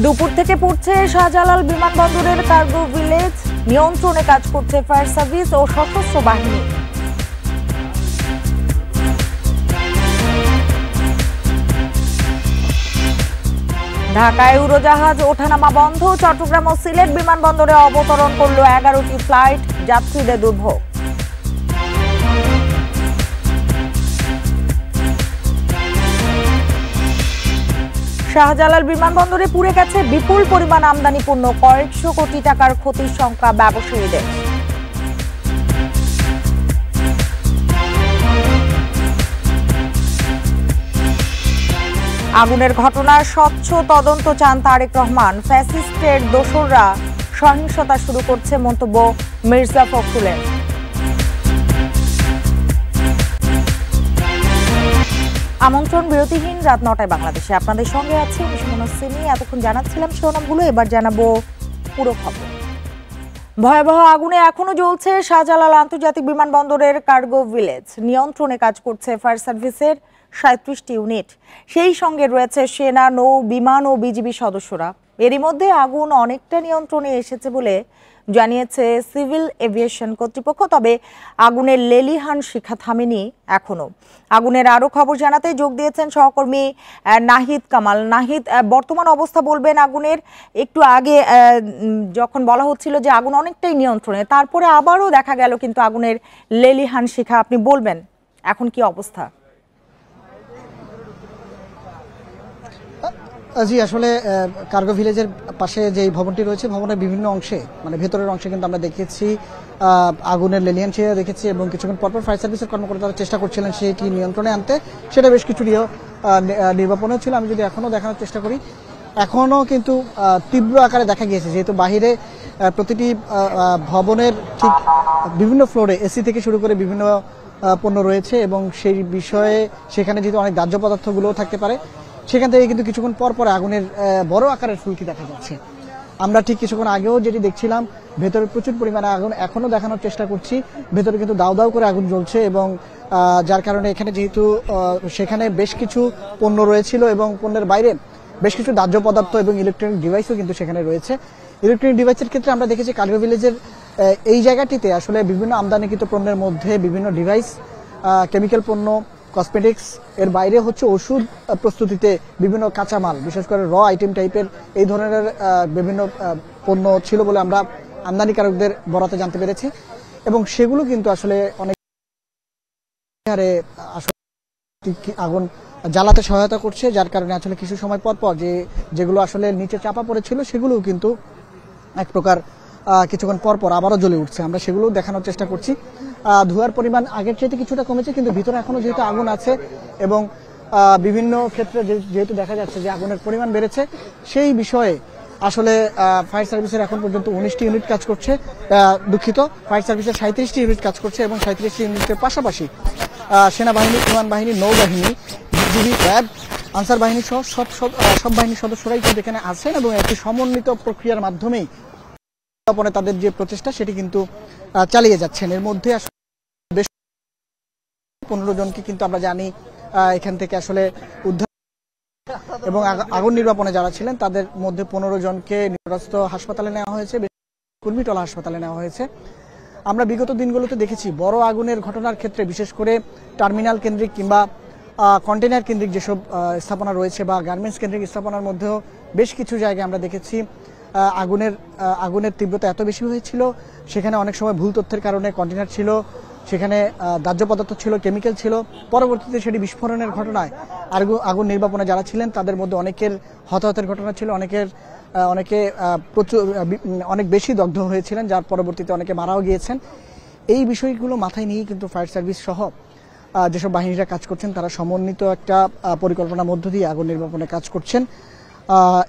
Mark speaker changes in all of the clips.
Speaker 1: দুপুর থেকে পড়ছে শাহজালাল বিমানবন্দরের কার্গো ভিলেজ। নিয়ন্ত্রণে কাজ করছে ফায়ার সার্ভিস ও সশস্ত্র বাহিনী। ঢাকায় উড়োজাহাজ ওঠানামা বন্ধ। চট্টগ্রাম ও সিলেট বিমানবন্দরে অবতরণ করল 11টি ফ্লাইট, যাত্রীদের দুর্ভোগ। শাহজালাল বিমানবন্দরে পুড়ে গেছে বিপুল পরিমাণ আমদানি পণ্য, কয়েকশো কোটি টাকার ক্ষতির সংখ্যা ব্যবসায়ীদের। আগুনের ঘটনার স্বচ্ছ তদন্ত চান তারেক রহমান। ফ্যাসিস্টের দোসররা সহিংসতা শুরু করছে, মন্তব্য মির্জা ফখরুলের। আমন্ত্রণ বিরতিহীন রাত 9টায় বাংলাদেশে। আপনাদের সঙ্গে আছি আমি সুমনা সিনি। এতক্ষণ জানাচ্ছিলাম শিরোনামগুলো, এবার জানাবো পুরো খবর। ভয়াবহ আগুনে এখনো জ্বলছে শাহজালাল আন্তর্জাতিক বিমানবন্দরের কার্গো ভিলেজ। নিয়ন্ত্রণে কাজ করছে ফায়ার সার্ভিসের 37টি ইউনিট, সেই সঙ্গে রয়েছে সেনা, নৌ, বিমান ও বিজিবি সদস্যরা। এরই মধ্যে আগুন অনেকটা নিয়ন্ত্রণে এসেছে বলে জানিয়েছে সিভিল এভিয়েশন কর্তৃপক্ষ। তবে আগুনের লেলিহান শিখা থামেনি এখনো। আগুনের আরো খবর জানাতে যোগ দিয়েছেন সহকর্মী নাহিদ কামাল। নাহিদ, বর্তমান অবস্থা বলবেন আগুনের। একটু আগে যখন বলা হচ্ছিল যে আগুন অনেকটাই নিয়ন্ত্রণে, তারপরে আবারও দেখা গেল কিন্তু আগুনের লেলিহান শিখা, আপনি বলবেন এখন কি অবস্থা?
Speaker 2: জি, আসলে কার্গো ভিলেজের পাশে যে ভবনটি রয়েছে, ভবনের বিভিন্ন অংশে মানে ভেতরের অংশে কিন্তু আমরা দেখেছি আগুনের লেলিয়ান শিখা দেখেছি, এবং কিছুক্ষণ পরপর ফায়ার সার্ভিসের কর্মকর্তারা চেষ্টা করছিলেন সেটি নিয়ন্ত্রণে আনতে। সেটা বেশ কিছু নির্বাপনে ছিল। আমি যদি এখনো দেখানোর চেষ্টা করি, এখনো কিন্তু তীব্র আকারে দেখা গিয়েছে, যেহেতু বাহিরে প্রতিটি ভবনের ঠিক বিভিন্ন ফ্লোরে এসি থেকে শুরু করে বিভিন্ন পণ্য রয়েছে, এবং সেই বিষয়ে সেখানে যেহেতু অনেক দাহ্য পদার্থগুলোও থাকতে পারে, সেখান থেকে কিন্তু কিছুক্ষণ পর পর আগুনের বড় আকারের ফুলকি দেখা যাচ্ছে। আমরা ঠিক কিছুক্ষণ আগেও যেটি দেখছিলাম, ভেতরে প্রচুর পরিমাণে আগুন এখনো দেখানোর চেষ্টা করছি। ভেতরে কিন্তু দাউ দাউ করে আগুন জ্বলছে, এবং যার কারণে এখানে যেহেতু সেখানে বেশ কিছু পণ্য রয়েছিল, এবং পণ্যের বাইরে বেশ কিছু দাহ্য পদার্থ এবং ইলেকট্রনিক ডিভাইসও কিন্তু সেখানে রয়েছে। ইলেকট্রনিক ডিভাইসের ক্ষেত্রে আমরা দেখেছি কার্গো ভিলেজের এই জায়গাটিতে আসলে বিভিন্ন আমদানিকৃত পণ্যের মধ্যে বিভিন্ন ডিভাইস, কেমিক্যাল পণ্য, কসমেটিক্স, এর বাইরে হচ্ছে ওষুধ প্রস্তুতিতে বিভিন্ন কাঁচামাল, বিশেষ করে র আইটেম টাইপের এই ধরনের বিভিন্ন পণ্য ছিল বলে আমরা আমদানিকারকদের বরাতে জানতে পেরেছি, এবং সেগুলো কিন্তু আসলে অনেক হারে আগুন জ্বালাতে সহায়তা করছে, যার কারণে আসলে কিছু সময় পর পর যেগুলো আসলে নিচে চাপা পড়েছিল সেগুলোও কিন্তু এক প্রকার কিছুক্ষণ পর পর আবারও জ্বলে উঠছে। আমরা সেগুলো দেখানোর চেষ্টা করছি। ধোঁয়ার পরিমাণ আগের চাইতে কিছুটা কমেছে, কিন্তু ভিতরে এখনো যেহেতু আগুন আছে, এবং বিভিন্ন ক্ষেত্রে যেহেতু দেখা যাচ্ছে যে আগুনের পরিমাণ বেড়েছে, সেই বিষয়ে আসলে ফায়ার সার্ভিসের এখন পর্যন্ত 19টি ইউনিট কাজ করছে। দুঃখিত, ফায়ার সার্ভিসের 37টি ইউনিট কাজ করছে, এবং 37টি ইউনিটের পাশাপাশি সেনাবাহিনী, বিমান বাহিনী, নৌবাহিনী, বিজিবি, র্যাব, আনসার বাহিনী সহ সব বাহিনীর সদস্যরাই কিন্তু এখানে আছেন, এবং একটি সমন্বিত প্রক্রিয়ার মাধ্যমেই তাদের যে প্রচেষ্টা সেটি কিন্তু চালিয়ে যাচ্ছেন। এর মধ্যে বেশ 15 জনকে কিন্তু আমরা জানি এখান থেকে আসলে উদ্ধার, এবং আগুন নির্বাপনে যারা ছিলেন তাদের মধ্যে 15 জনকে নিকটস্থ হাসপাতালে নেওয়া হয়েছে, কুর্মিটলা হাসপাতালে নেওয়া হয়েছে। আমরা বিগত দিনগুলোতে দেখেছি বড় আগুনের ঘটনার ক্ষেত্রে, বিশেষ করে টার্মিনাল কেন্দ্রিক কিংবা কন্টেনার কেন্দ্রিক যেসব স্থাপনা রয়েছে, বা গার্মেন্টস কেন্দ্রিক স্থাপনার মধ্যেও বেশ কিছু জায়গায় আমরা দেখেছি আগুনের তীব্রতা এত বেশি হয়েছিল, সেখানে অনেক সময় ভুল তথ্যের কারণে কন্টেনার ছিল, সেখানে দাহ্য পদার্থ ছিল, কেমিক্যাল ছিল, পরবর্তীতে সেটি বিস্ফোরণের ঘটনায় আগুন নির্বাপনে যারা ছিলেন তাদের মধ্যে অনেকের হতাহতের ঘটনা ছিল, অনেকে প্রচুর অনেক বেশি দগ্ধ হয়েছিলেন, যার পরবর্তীতে অনেকে মারাও গিয়েছেন। এই বিষয়গুলো মাথায় নিয়েই কিন্তু ফায়ার সার্ভিস সহ যেসব বাহিনীরা কাজ করছেন তারা সমন্বিত একটা পরিকল্পনার মধ্য দিয়ে আগুন নির্বাপনে কাজ করছেন,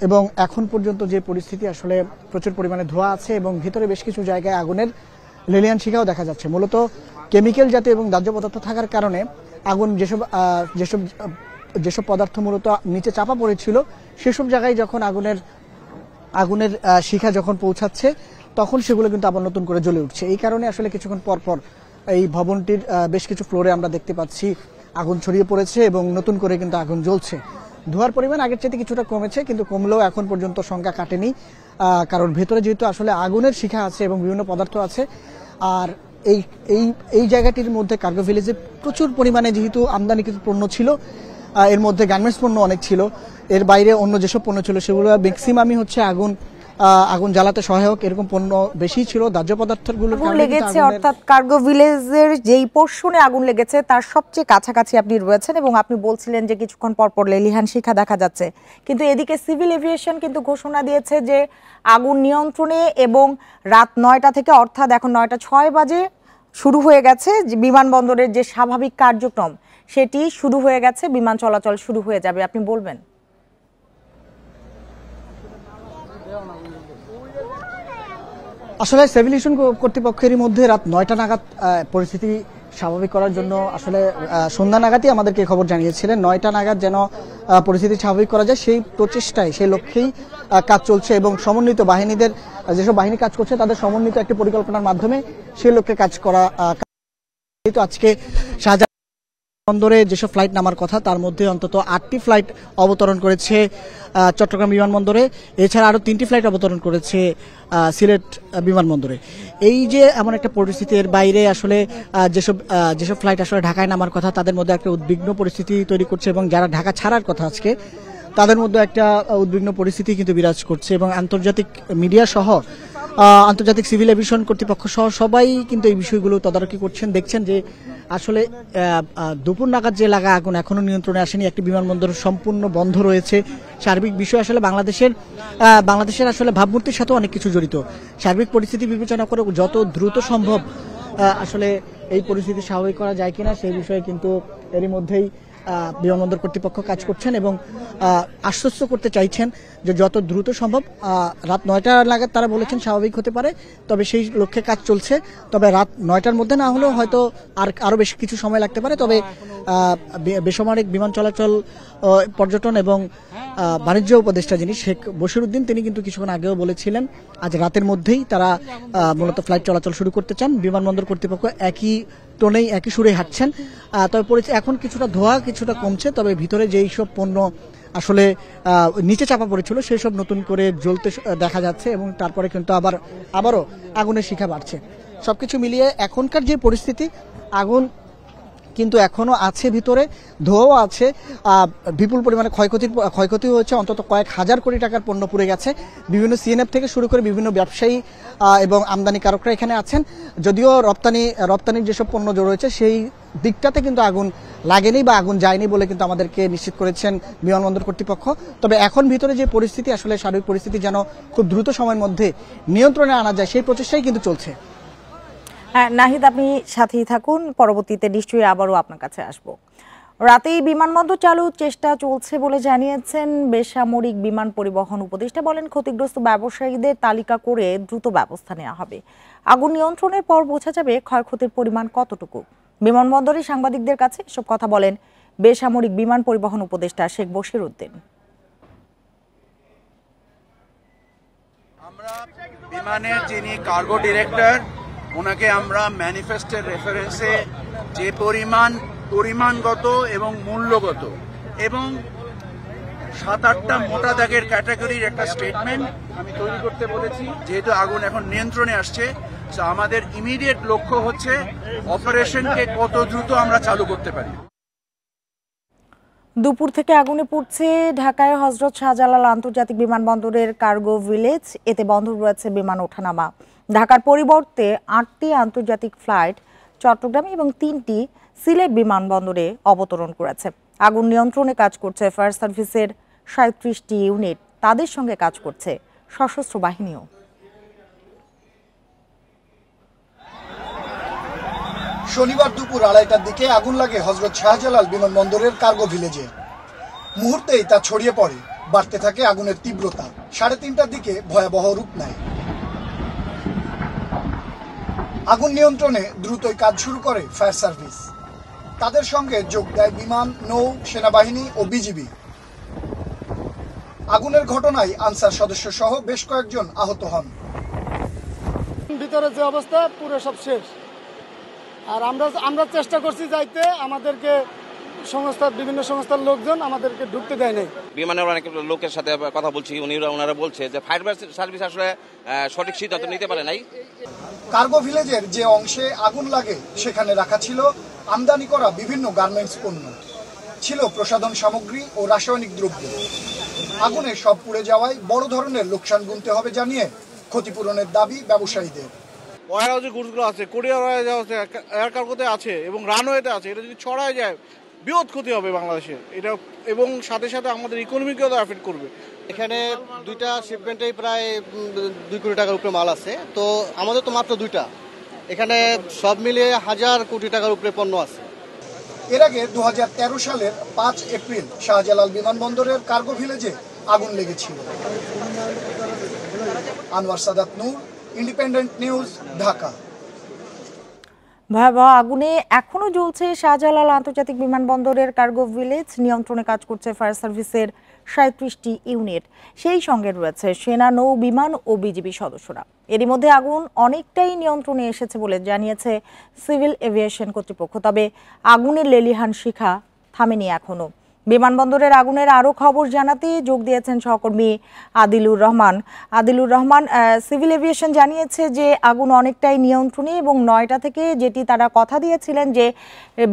Speaker 2: এবং এখন পর্যন্ত যে পরিস্থিতি, আসলে প্রচুর পরিমাণে ধোঁয়া আছে, এবং ভিতরে বেশ কিছু জায়গায় আগুনের লেলিয়ান শিখাও দেখা যাচ্ছে। মূলত কেমিক্যাল জাতীয় এবং দাহ্য পদার্থ থাকার কারণে আগুন যেসব পদার্থ মূলত নিচে চাপা পড়েছিল, সেসব জায়গায় যখন আগুনের শিখা যখন পৌঁছাচ্ছে, তখন সেগুলো কিন্তু আবার নতুন করে জ্বলে উঠছে। এই কারণে আসলে কিছুক্ষণ পর পর এই ভবনটির বেশ কিছু ফ্লোরে আমরা দেখতে পাচ্ছি আগুন ছড়িয়ে পড়েছে, এবং নতুন করে কিন্তু আগুন জ্বলছে, ধোঁয়ার পরিমাণ আগের চাইতে কিছুটা কমেছে, কিন্তু কমলেও এখন পর্যন্ত সংখ্যা কাটেনি, কারণ ভেতরে যেহেতু আসলে আগুনের শিখা আছে এবং বিভিন্ন পদার্থ আছে। আর এই এই এই জায়গাটির মধ্যে কার্গো ভিলেজে প্রচুর পরিমাণে যেহেতু আমদানিকৃত পণ্য ছিল, এর মধ্যে গার্মেন্টস পণ্য অনেক ছিল, এর বাইরে অন্য যেসব পণ্য ছিল সেগুলো ম্যাক্সিমামই হচ্ছে আগুন জ্বালাতে সহায়ক এরকম পণ্য বেশি ছিল। দাহ্য পদার্থগুলো
Speaker 1: লেগেছে, অর্থাৎ কার্গো ভিলেজের যেই পোর্শনে আগুন লেগেছে তার সবচেয়ে কাছাকাছি আপনি রয়েছেন এবং আপনি বলছিলেন যে কিছুক্ষণ পরপর লেলিহান শিখা দেখা যাচ্ছে, কিন্তু এদিকে সিভিল এভিয়েশন কিন্তু ঘোষণা দিয়েছে যে আগুন নিয়ন্ত্রণে এবং রাত 9টা থেকে, অর্থাৎ এখন 9টা 6 বাজে শুরু হয়ে গেছে যে বিমানবন্দরের যে স্বাভাবিক কার্যক্রম সেটি শুরু হয়ে গেছে, বিমান চলাচল শুরু হয়ে যাবে। আপনি বলবেন?
Speaker 2: আসলে সিভিল এভিয়েশন কর্তৃপক্ষের মধ্যে রাত 9টা নাগাদ পরিস্থিতি স্বাভাবিক করার জন্য আসলে সন্ধ্যা নাগাদই আমাদেরকে খবর জানিয়েছিলেন 9টা নাগাদ যেন পরিস্থিতি স্বাভাবিক করা যায়, সেই প্রচেষ্টায় সেই লক্ষ্যেই কাজ চলছে এবং সমন্বিত বাহিনীদের যেসব বাহিনী কাজ করছে তাদের সমন্বিত একটি পরিকল্পনার মাধ্যমে সেই লক্ষ্যে কাজ করা। যেহেতু আজকে শাহজালাল বন্দরে যেসব ফ্লাইট নামার কথা তার মধ্যে অন্তত 8টি ফ্লাইট অবতরণ করেছে চট্টগ্রাম বিমানবন্দরে, এছাড়া আরো 3টি ফ্লাইট অবতরণ করেছে সিলেট বিমানবন্দরে। এই যে এমন একটা পরিস্থিতির বাইরে আসলে যেসব ফ্লাইট আসলে ঢাকায় নামার কথা তাদের মধ্যে একটা উদ্বিগ্ন পরিস্থিতি তৈরি করছে এবং যারা ঢাকা ছাড়ার কথা আজকে তাদের মধ্যে একটা উদ্বিগ্ন পরিস্থিতি কিন্তু বিরাজ করছে এবং আন্তর্জাতিক মিডিয়া সহ আন্তর্জাতিক সিভিল এভিয়েশন কর্তৃপক্ষ সহ সবাই কিন্তু এই বিষয়গুলো তদারকি করছেন, দেখছেন যে আসলে দুপুর নাগাদ যে লাগা আগুন এখনো নিয়ন্ত্রণে আসেনি, একটি বিমানবন্দর সম্পূর্ণ বন্ধ রয়েছে। সার্বিক বিষয় আসলে বাংলাদেশের আসলে ভাবমূর্তির সাথে অনেক কিছু জড়িত। সার্বিক পরিস্থিতি বিবেচনা করে যত দ্রুত সম্ভব আসলে এই পরিস্থিতি স্বাভাবিক করা যায় কিনা সেই বিষয়ে কিন্তু এরই মধ্যেই বিমানবন্দর কর্তৃপক্ষ কাজ করছেন এবং আশ্বস্ত করতে চাইছেন যে যত দ্রুত সম্ভব রাত 9টা নাগাদ তারা বলেছেন স্বাভাবিক হতে পারে, তবে সেই লক্ষ্যে কাজ চলছে। তবে রাত 9টার মধ্যে না হলেও হয়তো আরো বেশি কিছু সময় লাগতে পারে। তবে বেসামরিক বিমান চলাচল, পর্যটন এবং বাণিজ্য উপদেষ্টা যিনি শেখ বশিরউদ্দিন তিনি কিন্তু কিছুক্ষণ আগেও বলেছিলেন আজ রাতের মধ্যেই তারা মূলত ফ্লাইট চলাচল শুরু করতে চান। বিমানবন্দর কর্তৃপক্ষ একই টোনেই একই সুরে হাঁটছেন। তবে এখন কিছুটা ধোঁয়া কিছুটা কমছে, তবে ভিতরে যেই সব পণ্য আসলে নিচে চাপা পড়েছিল সেই সব নতুন করে জ্বলতে দেখা যাচ্ছে এবং তারপরে কিন্তু আবারও আগুনের শিখা বাড়ছে। সবকিছু মিলিয়ে এখনকার যে পরিস্থিতি, আগুন কিন্তু এখনো আছে, ভিতরে ধোঁয়াও আছে, বিপুল পরিমাণে ক্ষয়ক্ষতি হয়েছে, অন্তত কয়েক হাজার কোটি টাকার পণ্য পুড়ে গেছে। বিভিন্ন সিএনএফ থেকে শুরু করে বিভিন্ন ব্যবসায়ী এবং আমদানিকারকরা এখানে আছেন। যদিও রপ্তানির যেসব পণ্য রয়েছে সেই দিকটাতে কিন্তু আগুন লাগেনি বা আগুন যায়নি বলে কিন্তু আমাদেরকে নিশ্চিত করেছেন বিমানবন্দর কর্তৃপক্ষ। তবে এখন ভিতরে যে পরিস্থিতি আসলে স্বাভাবিক পরিস্থিতি যেন খুব দ্রুত সময়ের মধ্যে নিয়ন্ত্রণে আনা যায় সেই প্রচেষ্টাই কিন্তু চলছে।
Speaker 1: হ্যাঁ নাহিদ, আপনি সাথেই থাকুন, পরবর্তীতে নিশ্চয়ই আবারও আপনার কাছে আসবো। রাতেই বিমানবন্দর চালুর চেষ্টা চলছে বলে জানিয়েছেন বেসামরিক বিমান পরিবহন উপদেষ্টা। বলেন ক্ষতিগ্রস্ত ব্যবসায়ীদের তালিকা করে দ্রুত ব্যবস্থা নেওয়া হবে। আগুন নিয়ন্ত্রণের পর বোঝা যাবে ক্ষয়ক্ষতির পরিমাণ কতটুকু। বিমানবন্দরে সাংবাদিকদের কাছে এসব কথা বলেন বেসামরিক বিমান পরিবহন উপদেষ্টা শেখ বশিরউদ্দিন।
Speaker 3: আমরা বিমানের যিনি কার্গো ডিরেক্টর ওনাকে আমরা ম্যানিফেস্টের রেফারেন্সে যে পরিমাণগত এবং মূল্যগত এবং 7-8টা মোটা দাগের ক্যাটাগরির একটা স্টেটমেন্ট আমি তৈরি করতে বলেছি। যেহেতু আগুন এখন নিয়ন্ত্রণে আসছে, তো আমাদের ইমিডিয়েট লক্ষ্য হচ্ছে অপারেশনকে কত দ্রুত আমরা চালু করতে পারি।
Speaker 1: দুপুর থেকে আগুনে পুড়ছে ঢাকায় হযরত শাহজালাল আন্তর্জাতিক বিমানবন্দরের কার্গো ভিলেজ। এতে বন্ধ রয়েছে বিমান ওঠানামা। ঢাকার পরিবর্তে 8টি আন্তর্জাতিক ফ্লাইট চট্টগ্রামে এবং 3টি সিলেট বিমানবন্দরে অবতরণ করেছে। আগুন নিয়ন্ত্রণে কাজ করছে ফায়ার সার্ভিসের 37টি ইউনিট, তাদের সঙ্গে কাজ করছে সশস্ত্র বাহিনীও।
Speaker 4: শনিবার দুপুর 2:30টার দিকে আগুন লাগে হযরত শাহজালাল বিমানবন্দরের কার্গো ভিলেজে। মুহূর্তেই তা ছড়িয়ে পড়ে, বাড়তে থাকে আগুনের তীব্রতা। 3:30টার দিকে ভয়াবহ রূপ নেয়। আগুন নিয়ন্ত্রণে দ্রুতই কাজ শুরু করে ফায়ার সার্ভিস। তাদের সঙ্গে যোগ দেয় বিমান, নৌ, সেনাবাহিনী ও বিজিবি। আগুনের ঘটনায় আনসার সদস্য সহ বেশ কয়েকজন আহত হন।
Speaker 5: ভিতরে যে অবস্থা পুরো সব শেষ। আর আমরা চেষ্টা করছি যাইতে, আমাদেরকে বিভিন্ন সংস্থার লোকজন আমাদেরকে ঢুকতে দেয় নাই।
Speaker 6: বিমানের অনেক লোকের সাথে কথা বলছি, ওনারা বলছে যে ফায়ার সার্ভিস আসলে সঠিক সিদ্ধান্ত নিতে পারে নাই।
Speaker 4: কার্গো ভিলেজের যে অংশে আগুন লাগে সেখানে রাখা ছিল আমদানি করা বিভিন্ন গার্মেন্টস পণ্য, ছিল প্রসাধন সামগ্রী ও রাসায়নিক দ্রব্য। আগুনে সব পুড়ে যাওয়ায় বড় ধরনের লোকসান গুনতে হবে জানিয়ে ক্ষতিপূরণের দাবি ব্যবসায়ীদের।
Speaker 5: ওয়ার হাউসে গুডসগুলো আছে, কোরিয়ার হাউসে, এয়ার কার্গোতে আছে এবং রানওয়েতে আছে। এটা যদি ছড়ায় যায় বৃহৎ ক্ষতি হবে বাংলাদেশের এটা, এবং সাথে সাথে আমাদের ইকোনমিকেও এফেক্ট করবে।
Speaker 7: এখানে দুইটা শিপমেন্টেই প্রায় 2 কোটি টাকার উপরে মাল আছে, তো আমাদের তো মাত্র 2টা, এখানে সব মিলিয়ে 1000 কোটি টাকার উপরে পণ্য আছে।
Speaker 4: এর আগে 2013 সালের 5 এপ্রিল শাহজালাল বিমানবন্দরের কার্গো ভিলেজে আগুন লেগেছিল। আনোয়ার সাদাত নূর, ইন্ডিপেন্ডেন্ট নিউজ, ঢাকা।
Speaker 1: ভয়াবহ আগুনে এখনো জ্বলছে শাহজালাল আন্তর্জাতিক বিমানবন্দরের কার্গো ভিলেজ। নিয়ন্ত্রণে কাজ করছে ফায়ার সার্ভিসের 37টি ইউনিট, সেই সঙ্গে রয়েছে সেনা, নৌ বিমান ও বিজিবি সদস্যরা। এরই মধ্যে আগুন অনেকটাই নিয়ন্ত্রণে এসেছে বলে জানিয়েছে সিভিল এভিয়েশন কর্তৃপক্ষ। তবে আগুনের লেলিহান শিখা থামেনি এখনো। বিমানবন্দরের আগুনের আরও খবর জানাতে যোগ দিয়েছেন সহকর্মী আদিলুর রহমান। সিভিল এভিয়েশন জানিয়েছে যে আগুন অনেকটাই নিয়ন্ত্রণে এবং 9টা থেকে যেটি তারা কথা দিয়েছিলেন যে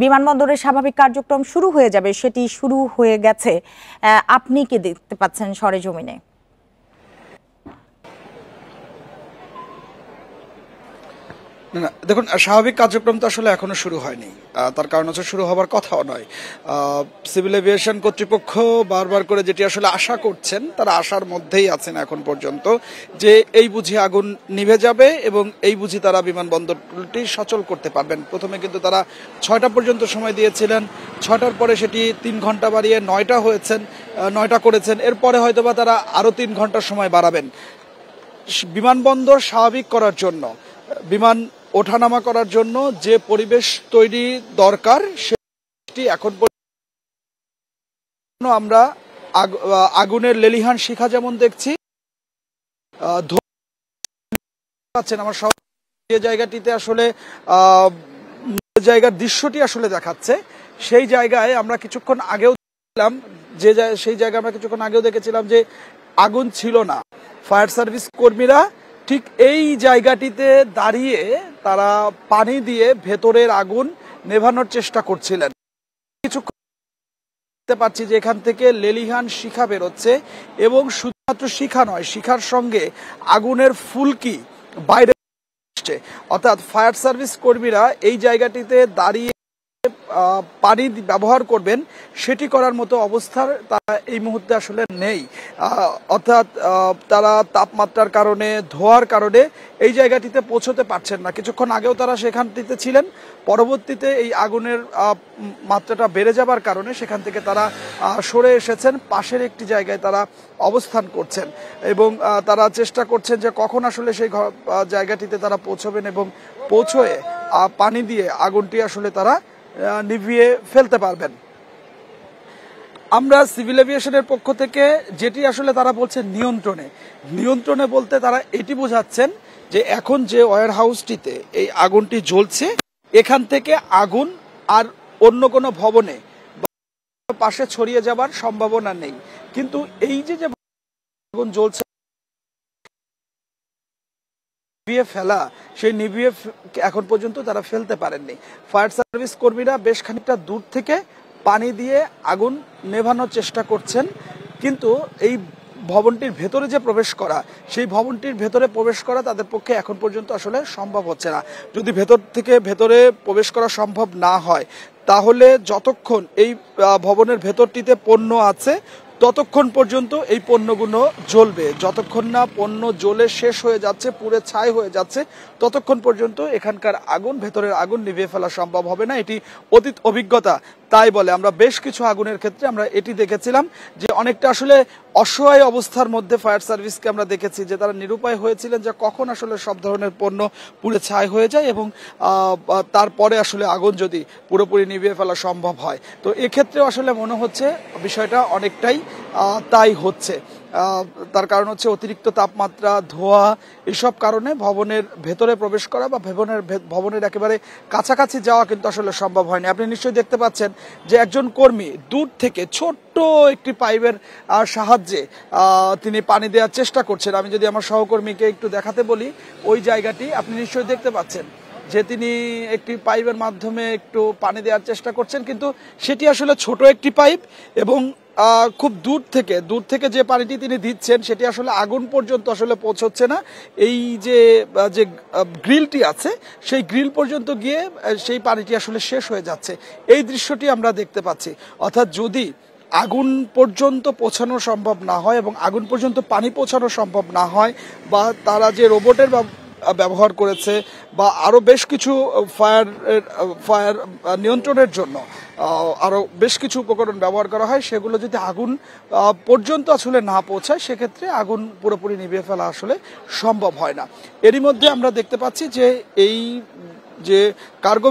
Speaker 1: বিমানবন্দরের স্বাভাবিক কার্যক্রম শুরু হয়ে যাবে, সেটি শুরু হয়ে গেছে। আপনি কি দেখতে পাচ্ছেন সরেজমিনে?
Speaker 8: না, দেখুন, স্বাভাবিক কার্যক্রম তো আসলে এখনো শুরু হয়নি। তার কারণ হচ্ছে শুরু হবার কথাও নয়। সিভিল এভিয়েশন কর্তৃপক্ষ বারবার করে যেটি আসলে আশা করছেন, তারা আশার মধ্যেই আছেন এখন পর্যন্ত, যে এই বুঝি আগুন নিভে যাবে এবং এই বুঝি তারা বিমানবন্দরটি সচল করতে পারবেন। প্রথমে কিন্তু তারা 6টা পর্যন্ত সময় দিয়েছিলেন, 6টার পরে সেটি 3 ঘন্টা বাড়িয়ে 9টা করেছেন। এরপরে হয়তোবা তারা আরো 3 ঘন্টা সময় বাড়াবেন। বিমানবন্দর স্বাভাবিক করার জন্য, বিমান ওঠানামা করার জন্য যে পরিবেশ তৈরি দরকার, সেটি এখন পর্যন্ত আমরা আগুনের লেলিহান শিখা যেমন দেখছি, আমার সব যে জায়গাটিতে আসলে জায়গার দৃশ্যটি আসলে দেখাচ্ছে, সেই জায়গায় আমরা কিছুক্ষণ আগেও দেখলাম যে আগুন ছিল না। ফায়ার সার্ভিস কর্মীরা ঠিক এই জায়গাটিতে দাঁড়িয়ে তারা পানি দিয়ে ভেতরের আগুন নেভানোর চেষ্টা করছিলেন। কিছুক্ষণ দেখতে পাচ্ছি যে এখান থেকে লেলিহান শিখা বেরোচ্ছে এবং শুধুমাত্র শিখা নয়, শিখার সঙ্গে আগুনের ফুলকি বাইরে আসছে। অর্থাৎ ফায়ার সার্ভিস কর্মীরা এই জায়গাটিতে দাঁড়িয়ে পানি ব্যবহার করবেন, সেটি করার মতো অবস্থার তারা এই মুহূর্তে আসলে নেই। অর্থাৎ তারা তাপমাত্রার কারণে, ধোঁয়ার কারণে এই জায়গাটিতে পৌঁছতে পারছেন না। কিছুক্ষণ আগেও তারা সেখানটিতে ছিলেন, পরবর্তীতে এই আগুনের মাত্রাটা বেড়ে যাবার কারণে সেখান থেকে তারা সরে এসেছেন, পাশের একটি জায়গায় তারা অবস্থান করছেন এবং তারা চেষ্টা করছেন যে কখন আসলে সেই জায়গাটিতে তারা পৌঁছবেন এবং পৌঁছয়ে পানি দিয়ে আগুনটি আসলে তারা নিভিয়ে ফেলতে পারবেন। আমরা সিভিল এভিয়েশনের পক্ষ থেকে যেটি আসলে তারা বলছে নিয়ন্ত্রণে বলতে তারা এটি বোঝাচ্ছেন যে এখন যে ওয়্যার হাউসটিতে এই আগুনটি জ্বলছে, এখান থেকে আগুন আর অন্য কোনো ভবনে পাশে ছড়িয়ে যাবার সম্ভাবনা নেই। কিন্তু এই যে আগুন জ্বলছে নিভিয়ে ফেলা, সেই নিভিয়ে এখন পর্যন্ত তারা ফেলতে পারেননি। ফায়ার সার্ভিস কর্মীরা বেশ খানিকটা দূর থেকে পানি দিয়ে আগুন নেভানোর চেষ্টা করছেন, কিন্তু এই ভবনটির ভেতরে যে প্রবেশ করা, সেই ভবনটির ভেতরে প্রবেশ করা তাদের পক্ষে এখন পর্যন্ত আসলে সম্ভব হচ্ছে না। যদি ভেতরে প্রবেশ করা সম্ভব না হয়, তাহলে যতক্ষণ এই ভবনের ভেতরটিতে পণ্য আছে ততক্ষণ পর্যন্ত এই পণ্যগুলো জ্বলবে। যতক্ষণ না পণ্য জ্বলে শেষ হয়ে যাচ্ছে, পুড়ে ছাই হয়ে যাচ্ছে, ততক্ষণ পর্যন্ত এখানকার ভেতরের আগুন নিভিয়ে ফেলা সম্ভব হবে না। এটি অতীত অভিজ্ঞতা তাই বলে। আমরা বেশ কিছু আগুনের ক্ষেত্রে আমরা এটি দেখেছিলাম যে অনেকটা আসলে অসহায় অবস্থার মধ্যে ফায়ার সার্ভিসকে আমরা দেখেছি যে তারা নিরুপায় হয়েছিলেন যে কখন আসলে সব ধরনের পণ্য পুড়ে ছাই হয়ে যায় এবং তারপরে আসলে আগুন যদি পুরোপুরি নিভিয়ে ফেলা সম্ভব হয়। তো এক্ষেত্রে আসলে মনে হচ্ছে বিষয়টা অনেকটাই তাই হচ্ছে। তার কারণ হচ্ছে অতিরিক্ত তাপমাত্রা, ধোঁয়া, এসব কারণে ভবনের ভেতরে প্রবেশ করা বা ভবনের একেবারে কাছাকাছি যাওয়া কিন্তু আসলে সম্ভব হয়নি। আপনি নিশ্চয়ই দেখতে পাচ্ছেন যে একজন কর্মী দূর থেকে ছোট্ট একটি পাইপের সাহায্যে তিনি পানি দেওয়ার চেষ্টা করছেন। আমি যদি আমার সহকর্মীকে একটু দেখাতে বলি, ওই জায়গাটি আপনি নিশ্চয়ই দেখতে পাচ্ছেন যে তিনি একটি পাইপের মাধ্যমে একটু পানি দেওয়ার চেষ্টা করছেন, কিন্তু সেটি আসলে ছোট একটি পাইপ এবং খুব দূর থেকে যে পানিটি তিনি দিচ্ছেন সেটি আসলে আগুন পর্যন্ত আসলে পৌঁছচ্ছে না। এই যে গ্রিলটি আছে সেই গ্রিল পর্যন্ত গিয়ে সেই পানিটি আসলে শেষ হয়ে যাচ্ছে। এই দৃশ্যটি আমরা দেখতে পাচ্ছি। অর্থাৎ যদি আগুন পর্যন্ত পৌঁছানো সম্ভব না হয় এবং আগুন পর্যন্ত পানি পৌঁছানো সম্ভব না হয়, বা তারা যে রোবটের ব্যবহার করেছে বা আরো বেশ কিছু ফায়ার নিয়ন্ত্রণের জন্য আরো বেশ কিছু উপকরণ ব্যবহার করা হয়, সেগুলো যদি আগুন পর্যন্ত আসলে না পৌঁছায়, সেক্ষেত্রে আগুন পুরোপুরি নিভিয়ে ফেলা আসলে সম্ভব হয় না। এরই মধ্যে আমরা দেখতে পাচ্ছি যে এই যে কার্গো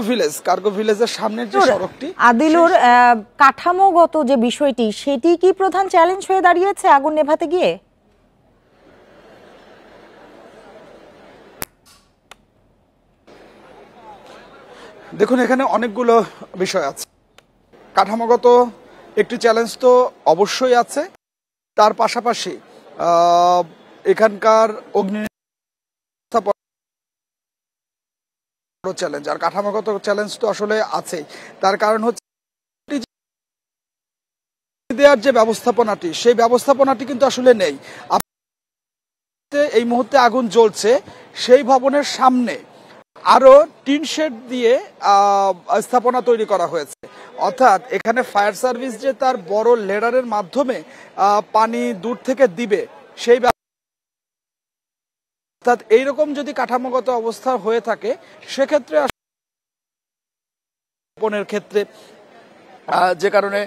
Speaker 8: ভিলেজের সামনের যে সড়কটি,
Speaker 1: আদিলুর কাঠামোগত যে বিষয়টি, সেটি কি প্রধান চ্যালেঞ্জ হয়ে দাঁড়িয়েছে আগুন নেভাতে গিয়ে?
Speaker 8: দেখুন, এখানে অনেকগুলো বিষয় আছে। কাঠামোগত একটি চ্যালেঞ্জ তো অবশ্যই আছে, তার পাশাপাশি এখানকার অগ্নি চ্যালেঞ্জ আর কাঠামোগত চ্যালেঞ্জ তো আসলে আছে। তার কারণ হচ্ছে দেওয়ার যে ব্যবস্থাপনাটি, সেই ব্যবস্থাপনাটি কিন্তু আসলে নেই। এই মুহূর্তে আগুন জ্বলছে, সেই ভবনের সামনে আরো টিন শেড দিয়ে স্থাপনা তৈরি করা হয়েছে। অর্থাৎ এখানে ফায়ার সার্ভিস যে তার বড় লেডারের মাধ্যমে পানি দূর থেকে দিবে, সেই অর্থাৎ এইরকম যদি কাঠামোগত অবস্থা হয়ে থাকে, সেক্ষেত্রে ক্ষেত্রে যে কারণে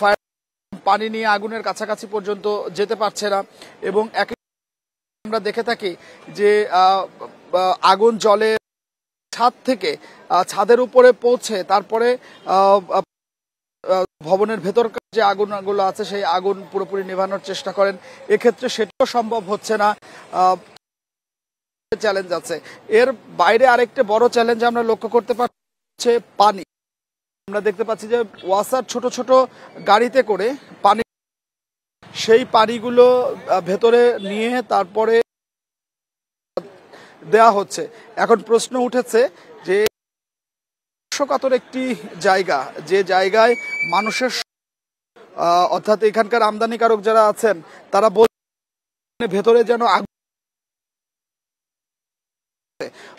Speaker 8: ফায়ার পানি নিয়ে আগুনের কাছাকাছি পর্যন্ত যেতে পারছে না। এবং আমরা দেখে থাকি যে আগুন জলে ছাদ থেকে ছাদের উপরে পৌঁছে তারপরে ভবনের ভেতরকার যে আগুনগুলো আছে সেই আগুন পুরোপুরি নেভানোর চেষ্টা করেন। এক্ষেত্রে সেটাও সম্ভব হচ্ছে না, চ্যালেঞ্জ আছে। এর বাইরে আরেকটা বড় চ্যালেঞ্জ আমরা লক্ষ্য করতে পারছি পানি। আমরা দেখতে পাচ্ছি যে ওয়াসার ছোট ছোট গাড়িতে করে পানি, সেই পানিগুলো ভেতরে নিয়ে তারপরে দেয়া হচ্ছে। এখন প্রশ্ন উঠেছে যে কাতর একটি জায়গা, যে জায়গায় মানুষের অর্থাৎ এখানকার আমদানিকারক যারা আছেন তারা বলছেন ভেতরে যেন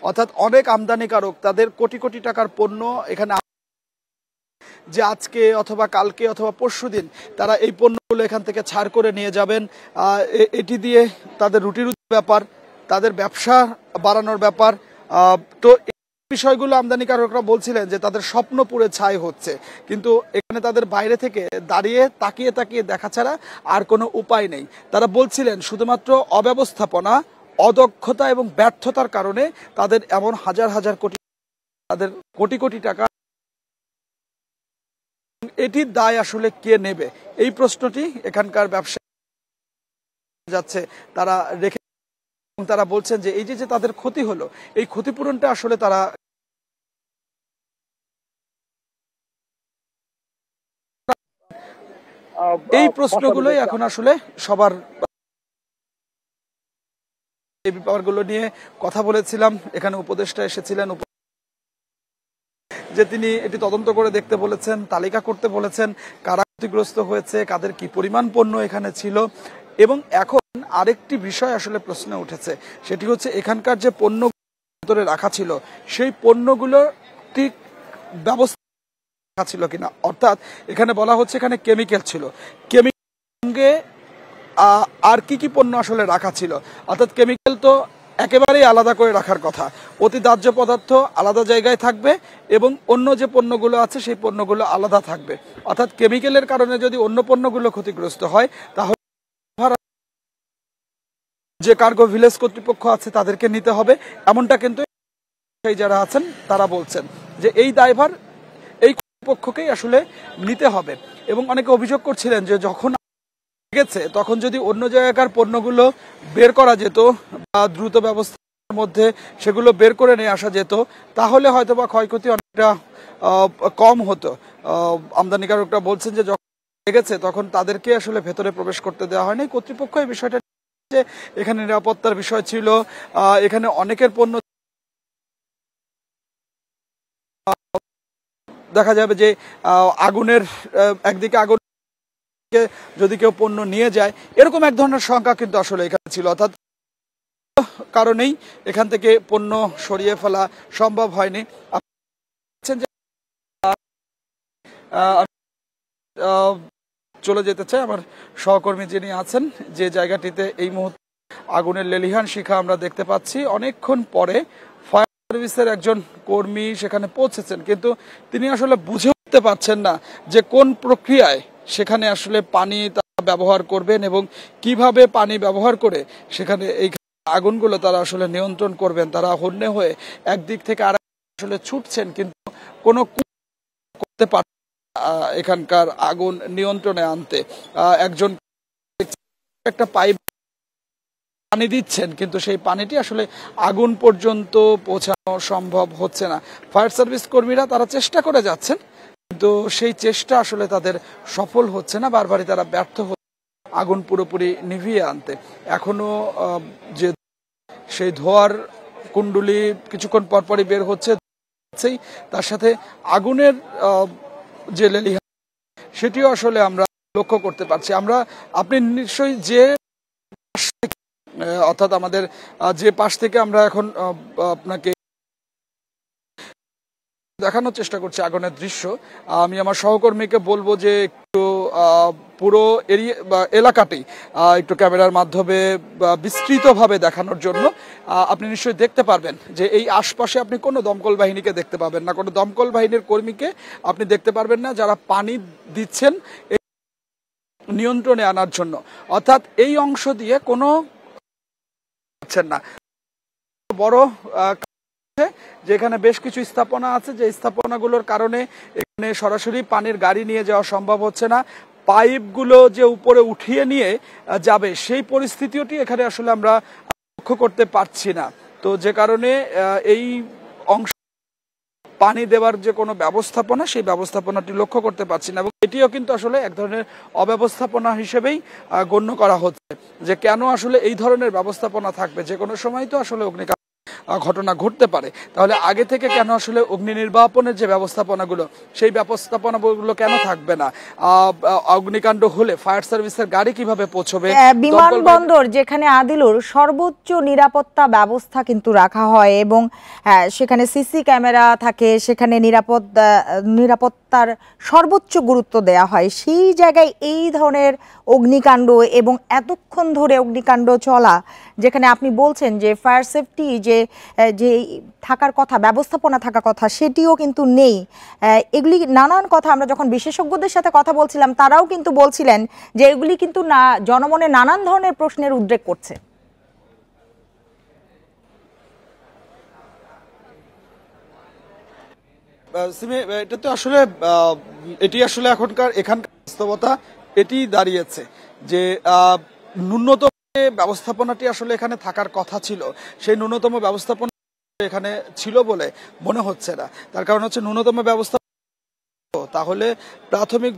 Speaker 8: অর্থাৎ অনেক আমদানিকারক তাদের কোটি কোটি টাকার পণ্য এখানে যে আজকে অথবা কালকে অথবা পরশুদিন তারা এই পণ্যগুলো এখান থেকে ছাড় করে নিয়ে যাবেন। এটি দিয়ে তাদের রুটির ব্যাপার, তাদের ব্যবসা বাড়ানোর ব্যাপার। তো এই বিষয়গুলো আমদানিকারকরা বলছিলেন যে তাদের স্বপ্ন পুড়ে ছাই হচ্ছে, কিন্তু এখানে তাদের বাইরে থেকে দাঁড়িয়ে তাকিয়ে তাকিয়ে দেখা ছাড়া আর কোনো উপায় নেই। তারা বলছিলেন শুধুমাত্র অব্যবস্থাপনা, অদক্ষতা এবং ব্যর্থতার কারণে তাদের এমন হাজার হাজার কোটি, তাদের কোটি কোটি টাকা, এটির দায় আসলে কে নেবে, এই প্রশ্নটি এখানকার ব্যবসা যাচ্ছে তারা রেখে। তারা বলছেন যে এই যে তাদের ক্ষতি হলো, এই ক্ষতিপূরণটা আসলে তারা এই প্রশ্নগুলোই এখন আসলে সবার। এই ব্যাপারগুলো নিয়ে কথা বলেছিলাম, এখানে উপদেষ্টা এসেছিলেন যে তিনি এটি তদন্ত করে দেখতে বলেছেন, তালিকা করতে বলেছেন কারা ক্ষতিগ্রস্ত হয়েছে, কাদের কি পরিমাণ পণ্য এখানে ছিল। এবং এখন আরেকটি বিষয় আসলে প্রশ্ন উঠেছে, সেটি হচ্ছে এখানকার যে পণ্য ভিতরে রাখা ছিল সেই পণ্যগুলো ঠিক ব্যবস্থা রাখা ছিল কিনা। অর্থাৎ এখানে বলা হচ্ছে এখানে কেমিক্যাল ছিল, কেমিক্যাল সঙ্গে আর কি পণ্য আসলে রাখা ছিল। অর্থাৎ কেমিক্যাল তো একেবারেই আলাদা করে রাখার কথা, অতি দাহ্য পদার্থ আলাদা জায়গায় থাকবে এবং অন্য যে পণ্যগুলো আছে সেই পণ্যগুলো আলাদা থাকবে। অর্থাৎ কেমিক্যালের কারণে যদি অন্য পণ্যগুলো ক্ষতিগ্রস্ত হয়, তাহলে যে কার্গো ভিলেজ কর্তৃপক্ষ আছে তাদেরকে নিতে হবে, এমনটা কিন্তু সেই যারা আছেন তারা বলছেন যে এই দায়ভার এই কর্তৃপক্ষকেই আসলে নিতে হবে। এবং অনেকে অভিযোগ করছিলেন যে যখন লেগেছে তখন যদি অন্য জায়গার পণ্যগুলো বের করা যেত বা দ্রুত ব্যবস্থার মধ্যে সেগুলো বের করে নিয়ে আসা যেত, তাহলে হয়তো বা ক্ষয়ক্ষতি অনেকটা কম হতো। আমদানিকারকরা বলছেন যে যখন লেগেছে তখন তাদেরকে আসলে ভেতরে প্রবেশ করতে দেওয়া হয়নি। কর্তৃপক্ষ এই বিষয়টা যে এখানে নিরাপত্তার বিষয় ছিল, এখানে অনেকের পণ্য দেখা যাবে যে আগুনের একদিকে আগুন যদি কেউ পণ্য নিয়ে যায়, এরকম এক ধরনের শঙ্কা কিন্তু আসলে এখানে ছিল। অর্থাৎ কারণেই এখান থেকে পণ্য সরিয়ে ফেলা সম্ভব হয়নি। চলে যেতে চাই আমার সহকর্মী যিনি আছেন যে জায়গাটিতে এই মুহূর্তে আগুনের লেলিহান শিখা আমরা দেখতে পাচ্ছি। অনেকক্ষণ পরে ফায়ার সার্ভিসের একজন কর্মী সেখানে পৌঁছেছেন, কিন্তু তিনি আসলে বুঝে উঠতে পারছেন না যে কোন প্রক্রিয়ায় সেখানে আসলে পানি ব্যবহার করবেন এবং কিভাবে পানি ব্যবহার করে সেখানে এই আগুনগুলো তারা আসলে নিয়ন্ত্রণ করবেন। তারা হন্যে হয়ে একদিক থেকে আর আসলে ছুটছেন, কিন্তু কোনো করতে পার এখানকার আগুন নিয়ন্ত্রণে আনতে। একজন একটা পাইপ পানি দিচ্ছেন, কিন্তু সেই পানিটি আসলে আগুন পর্যন্ত পৌঁছানো সম্ভব হচ্ছে না। ফায়ার সার্ভিস কর্মীরা তারা চেষ্টা করে যাচ্ছেন, কিন্তু সেই চেষ্টা আসলে তাদের সফল হচ্ছে না। বারবারই তারা ব্যর্থ হচ্ছে আগুন পুরোপুরি নিভিয়ে আনতে। এখনো যে সেই ধোয়ার কুণ্ডুলি কিছুক্ষণ পরপরই বের হচ্ছে, তার সাথে আগুনের যে লেলিহান সেটিও আসলে আমরা লক্ষ্য করতে পারছি। আপনি নিশ্চয়ই যে অর্থাৎ আমাদের যে পাশ থেকে আমরা এখন আপনাকে দেখানোর চেষ্টা করছি আগুনের দৃশ্য, আমি আমার সহকর্মীকে বলবো যে একটু পুরো এরিয়া বা এলাকাটি একটু ক্যামেরার মাধ্যমে বিস্তৃতভাবে দেখানোর জন্য। আপনি নিশ্চয়ই দেখতে পারবেন যে এই আশপাশে আপনি কোনো দমকল বাহিনীকে দেখতে পাবেন না, কোনো দমকল বাহিনীর কর্মীকে আপনি দেখতে পারবেন না যারা পানি দিচ্ছেন নিয়ন্ত্রণে আনার জন্য। অর্থাৎ এই অংশ দিয়ে কোনো না বড় যেখানে বেশ কিছু স্থাপনা আছে, যে স্থাপনাগুলোর কারণে এখানে সরাসরি পানির গাড়ি নিয়ে যাওয়া সম্ভব হচ্ছে না। পাইপগুলো যে উপরে উঠিয়ে নিয়ে যাবে সেই পরিস্থিতিটি এখানে আসলে আমরা লক্ষ্য করতে পারছি না। তো যে কারণে এই অংশ পানি দেওয়ার যে কোনো ব্যবস্থাপনা, সেই ব্যবস্থাপনাটি লক্ষ্য করতে পারছি না, এবং এটিও কিন্তু আসলে এক ধরনের অব্যবস্থাপনা হিসেবেই গণ্য করা হচ্ছে। যে কেন আসলে এই ধরনের ব্যবস্থাপনা থাকবে, যে কোনো সময় তো আসলে অগ্নিকাণ্ড ঘটনা ঘটতে পারে, তাহলে আগে থেকে কেন আসলে অগ্নি নির্বাপনের যে ব্যবস্থাপনাগুলো সেই ব্যবস্থাপনাগুলো কেন থাকবে না? অগ্নিকাণ্ড হলে ফায়ার সার্ভিসের গাড়ি কিভাবে পৌঁছবে?
Speaker 1: বিমানবন্দর যেখানে আদিলুর সর্বোচ্চ নিরাপত্তা ব্যবস্থা কিন্তু রাখা হয় এবং সেখানে সিসি ক্যামেরা থাকে, সেখানে নিরাপত্তার সর্বোচ্চ গুরুত্ব দেয়া হয়, সেই জায়গায় এই ধরনের অগ্নিকাণ্ড এবং এতক্ষণ ধরে অগ্নিকাণ্ড চলা, যেখানে আপনি বলছেন যে ফায়ার সেফটি যে থাকার কথা, ব্যবস্থাপনা থাকার কথা, সেটিও কিন্তু নেই। এগুলি নানান কথা আমরা যখন বিশেষজ্ঞদের সাথে কথা বলছিলাম, তারাও কিন্তু বলছিলেন যে এগুলি কিন্তু না জনমনে নানান ধরনের প্রশ্নের উদ্রেক করছে।
Speaker 8: এটা তো আসলে এটি আসলে এখানকার বাস্তবতা এটি দাঁড়িয়েছে যে ন্যূনতম ব্যবস্থাপনাটি আসলে এখানে থাকার কথা ছিল, সেই ন্যূনতম ব্যবস্থাপনা এখানে ছিল বলে মনে হচ্ছে না। তার কারণ হচ্ছে ন্যূনতম ব্যবস্থা, তাহলে প্রাথমিক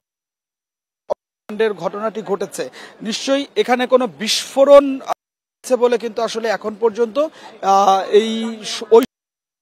Speaker 8: ঘটনাটি ঘটেছে নিশ্চয়ই এখানে কোনো বিস্ফোরণ আছে বলে কিন্তু আসলে এখন পর্যন্ত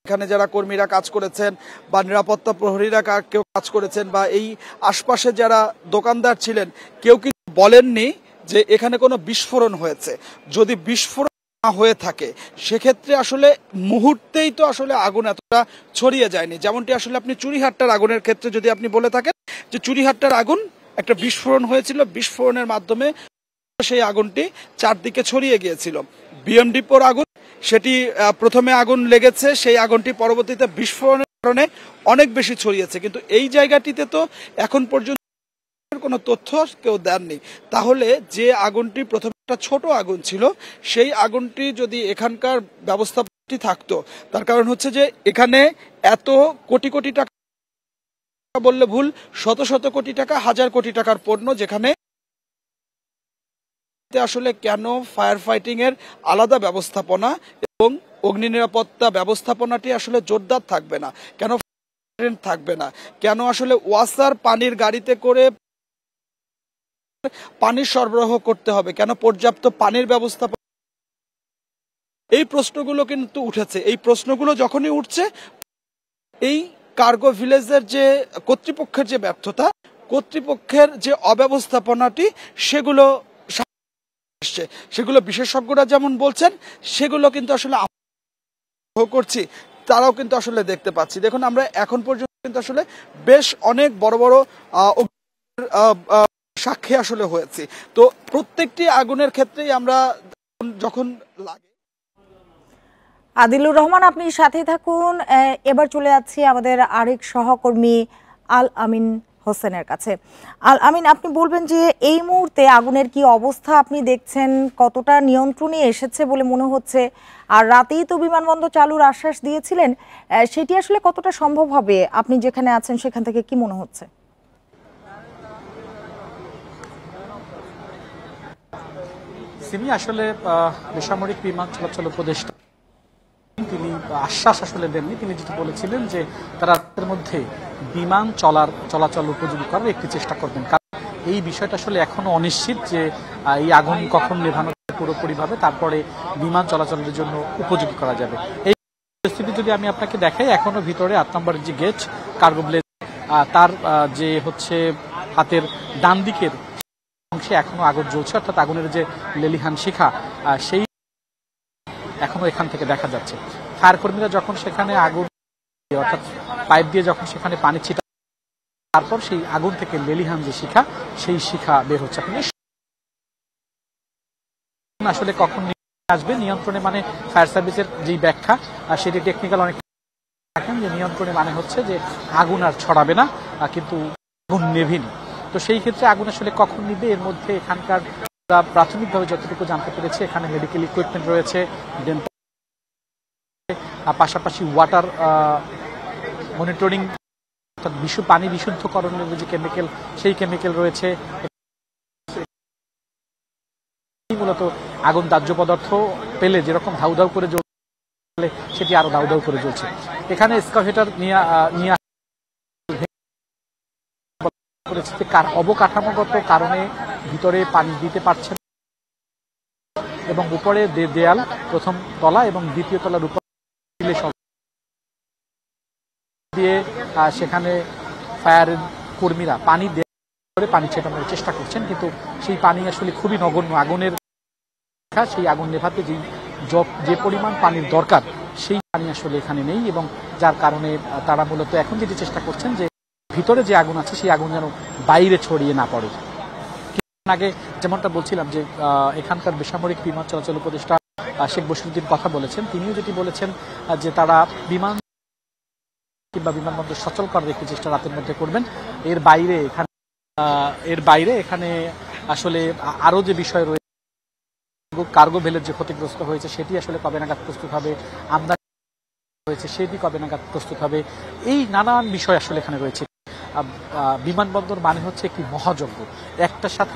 Speaker 8: এখানে যারা কর্মীরা কাজ করেছেন বা নিরাপত্তা প্রহরীরা কেউ কাজ করেছেন বা এই আশপাশে যারা দোকানদার ছিলেন, কেউ কিন্তু বলেননি যে এখানে কোনো বিস্ফোরণ হয়েছে। যদি বিস্ফোরণ না হয়ে থাকে সেক্ষেত্রে আসলে মুহূর্তেই তো আসলে আগুন এতটা ছড়িয়ে যায়নি। যেমনটি আসলে আপনি চুরিহাট্টার আগুনের ক্ষেত্রে যদি আপনি বলে থাকেন যে চুরিহাট্টার আগুন একটা বিস্ফোরণ হয়েছিল, বিস্ফোরণের মাধ্যমে সেই আগুনটি চারদিকে ছড়িয়ে গিয়েছিল। বিএম ডিপোর আগুন, সেটি প্রথমে আগুন লেগেছে, সেই আগুনটি পরবর্তীতে বিস্ফোরণের কারণে অনেক বেশি ছড়িয়েছে, কিন্তু এই জায়গাটিতে তো এখন পর্যন্ত কোনো তথ্য কেউ দেননি। তাহলে যে আগুনটি প্রথমে একটা ছোট আগুন ছিল, সেই আগুনটি যদি এখানকার ব্যবস্থাপনাটি থাকতো, তার কারণ হচ্ছে যে এখানে এত কোটি কোটি টাকা বললে ভুল, শত শত কোটি টাকা, হাজার কোটি টাকার পণ্য যেখানে আসলে কেন ফায়ার ফাইটিং এর আলাদা ব্যবস্থাপনা এবং অগ্নি নিরাপত্তা ব্যবস্থাপনাটি আসলে জোরদার থাকবে না, কেন থাকবে না, কেন আসলে ওয়াসার পানির গাড়িতে করে পানি সরবরাহ করতে হবে, কেন পর্যাপ্ত পানির ব্যবস্থাপনা, এই প্রশ্নগুলো কিন্তু উঠেছে। এই প্রশ্নগুলো যখনই উঠছে, এই কার্গো ভিলেজের যে কর্তৃপক্ষের যে ব্যর্থতা, কর্তৃপক্ষের যে অব্যবস্থাপনাটি, সেগুলো বিশেষজ্ঞরা যেমন বলছেন, সেগুলো কিন্তু আসলে করছি, তারাও কিন্তু আসলে দেখতে পাচ্ছি। দেখুন, আমরা এখন পর্যন্ত কিন্তু আসলে বেশ অনেক বড় বড় সাক্ষী আসলে হয়েছি। তো প্রত্যেকটি আগুনের ক্ষেত্রেই আমরা যখন লাগে।
Speaker 1: আদিলুর রহমান, আপনি সাথে থাকুন। এবার চলে যাচ্ছি আমাদের আরেক সহকর্মী আল আমিন হোসেনের কাছে। আল আমিন, আপনি বলবেন যে এই মুহূর্তে আগুনের কি অবস্থা আপনি দেখছেন, কতটা নিয়ন্ত্রণে এসেছে বলে মনে হচ্ছে, আর রাতেই তো বিমানবন্দর চালুর আশ্বাস দিয়েছিলেন, সেটি আসলে কতটা সম্ভব হবে? আপনি যেখানে আছেন সেখান থেকে কি মনে হচ্ছে?
Speaker 9: সিমি, আসলে বেসামরিক বিমান চলাচল উপদেষ্টা তিনি আশ্বাস আসলে দেননি। তিনি যেটা বলেছিলেন যে তারা রাতের মধ্যে বিমান চলাচল উপযোগী করার একটি চেষ্টা করবেন, কারণ এই বিষয়টা আসলে এখনো অনিশ্চিত যে এই আগুন কখন নেভানো পুরোপুরিভাবে, তারপরে বিমান চলাচলের জন্য উপযোগী করা যাবে। এই পরিস্থিতি যদি আমি আপনাকে দেখাই, এখনো ভিতরে 8 নম্বরের যে গেট কার্গো ভিলেজ, তার যে হচ্ছে হাতের ডান দিকের অংশে এখনো আগুন জ্বলছে, অর্থাৎ আগুনের যে লেলিহান শিখা, সেই এখনো এখান থেকে দেখা যাচ্ছে। ফায়ার কর্মীরা যখন সেখানে আগুন, অর্থাৎ পাইপ দিয়ে যখন সেখানে পানি ছিটা, তারপর সেই আগুন থেকে লেলিহান যে শিখা, সেই শিখা বের হচ্ছে। আসলে কখন আসবে নিয়ন্ত্রণে, মানে ফায়ার সার্ভিসের যে ব্যাখ্যা, সেটি টেকনিক্যাল অনেক থাকেন যে নিয়ন্ত্রণে মানে হচ্ছে যে আগুন আর ছড়াবে না, কিন্তু আগুন নেভেনি। তো সেই ক্ষেত্রে আগুন আসলে কখন নিবে, এর মধ্যে এখানকার প্রাথমিকভাবে যতটুকু জানতে পেরেছি, এখানে মেডিকেল ইকুইপমেন্ট রয়েছে, পাশাপাশি ওয়াটার মনিটরিং, অর্থাৎ পানি বিশুদ্ধকরণের যে কেমিক্যাল, সেই কেমিক্যাল রয়েছে। মূলত আগুন দাহ্য পদার্থ পেলে যেরকম ধাউ ধাউ করে জ্বলে, সেটি আরো দাউ দাউ করে জ্বলছে। এখানে এক্সকাভেটর নিয়ে অবকাঠামোগত কারণে ভিতরে পানি দিতে পারছে না, এবং উপরে দেয়াল, প্রথম তলা এবং দ্বিতীয় তলার উপর দিয়ে সেখানে ফায়ার কর্মীরা পানি দিয়ে পানি ছেটানোর চেষ্টা করছেন, কিন্তু সেই পানি আসলে খুবই নগণ্য। আগুনের সেই আগুন নেভাতে যে পরিমাণ পানির দরকার, সেই পানি আসলে এখানে নেই, এবং যার কারণে তারা মূলত এখন যেটি চেষ্টা করছেন যে ভিতরে যে আগুন আছে, সেই আগুন যেন বাইরে ছড়িয়ে না পড়ে। কিছুক্ষণ আগে যেমনটা বলছিলাম যে এখানকার বেসামরিক বিমান চলাচল উপদেষ্টা শেখ বশিরউদ্দিন কথা বলেছেন, তিনিও যেটি বলেছেন যে তারা বিমান কিংবা বিমানবন্দর সচল করার একটি চেষ্টা রাতের মধ্যে করবেন। এর বাইরে এখানে আসলে আরো যে বিষয় রয়েছে, কার্গো ভিলেজ যে ক্ষতিগ্রস্ত হয়েছে, সেটি আসলে কবে নাগাদ প্রস্তুত হবে, আমদানি হয়েছে সেটি কবে নাগাদ প্রস্তুত হবে, এই নানান বিষয় আসলে এখানে রয়েছে। বিমানবন্দর মানে হচ্ছে একটি মহাযজ্ঞ, একটার সাথে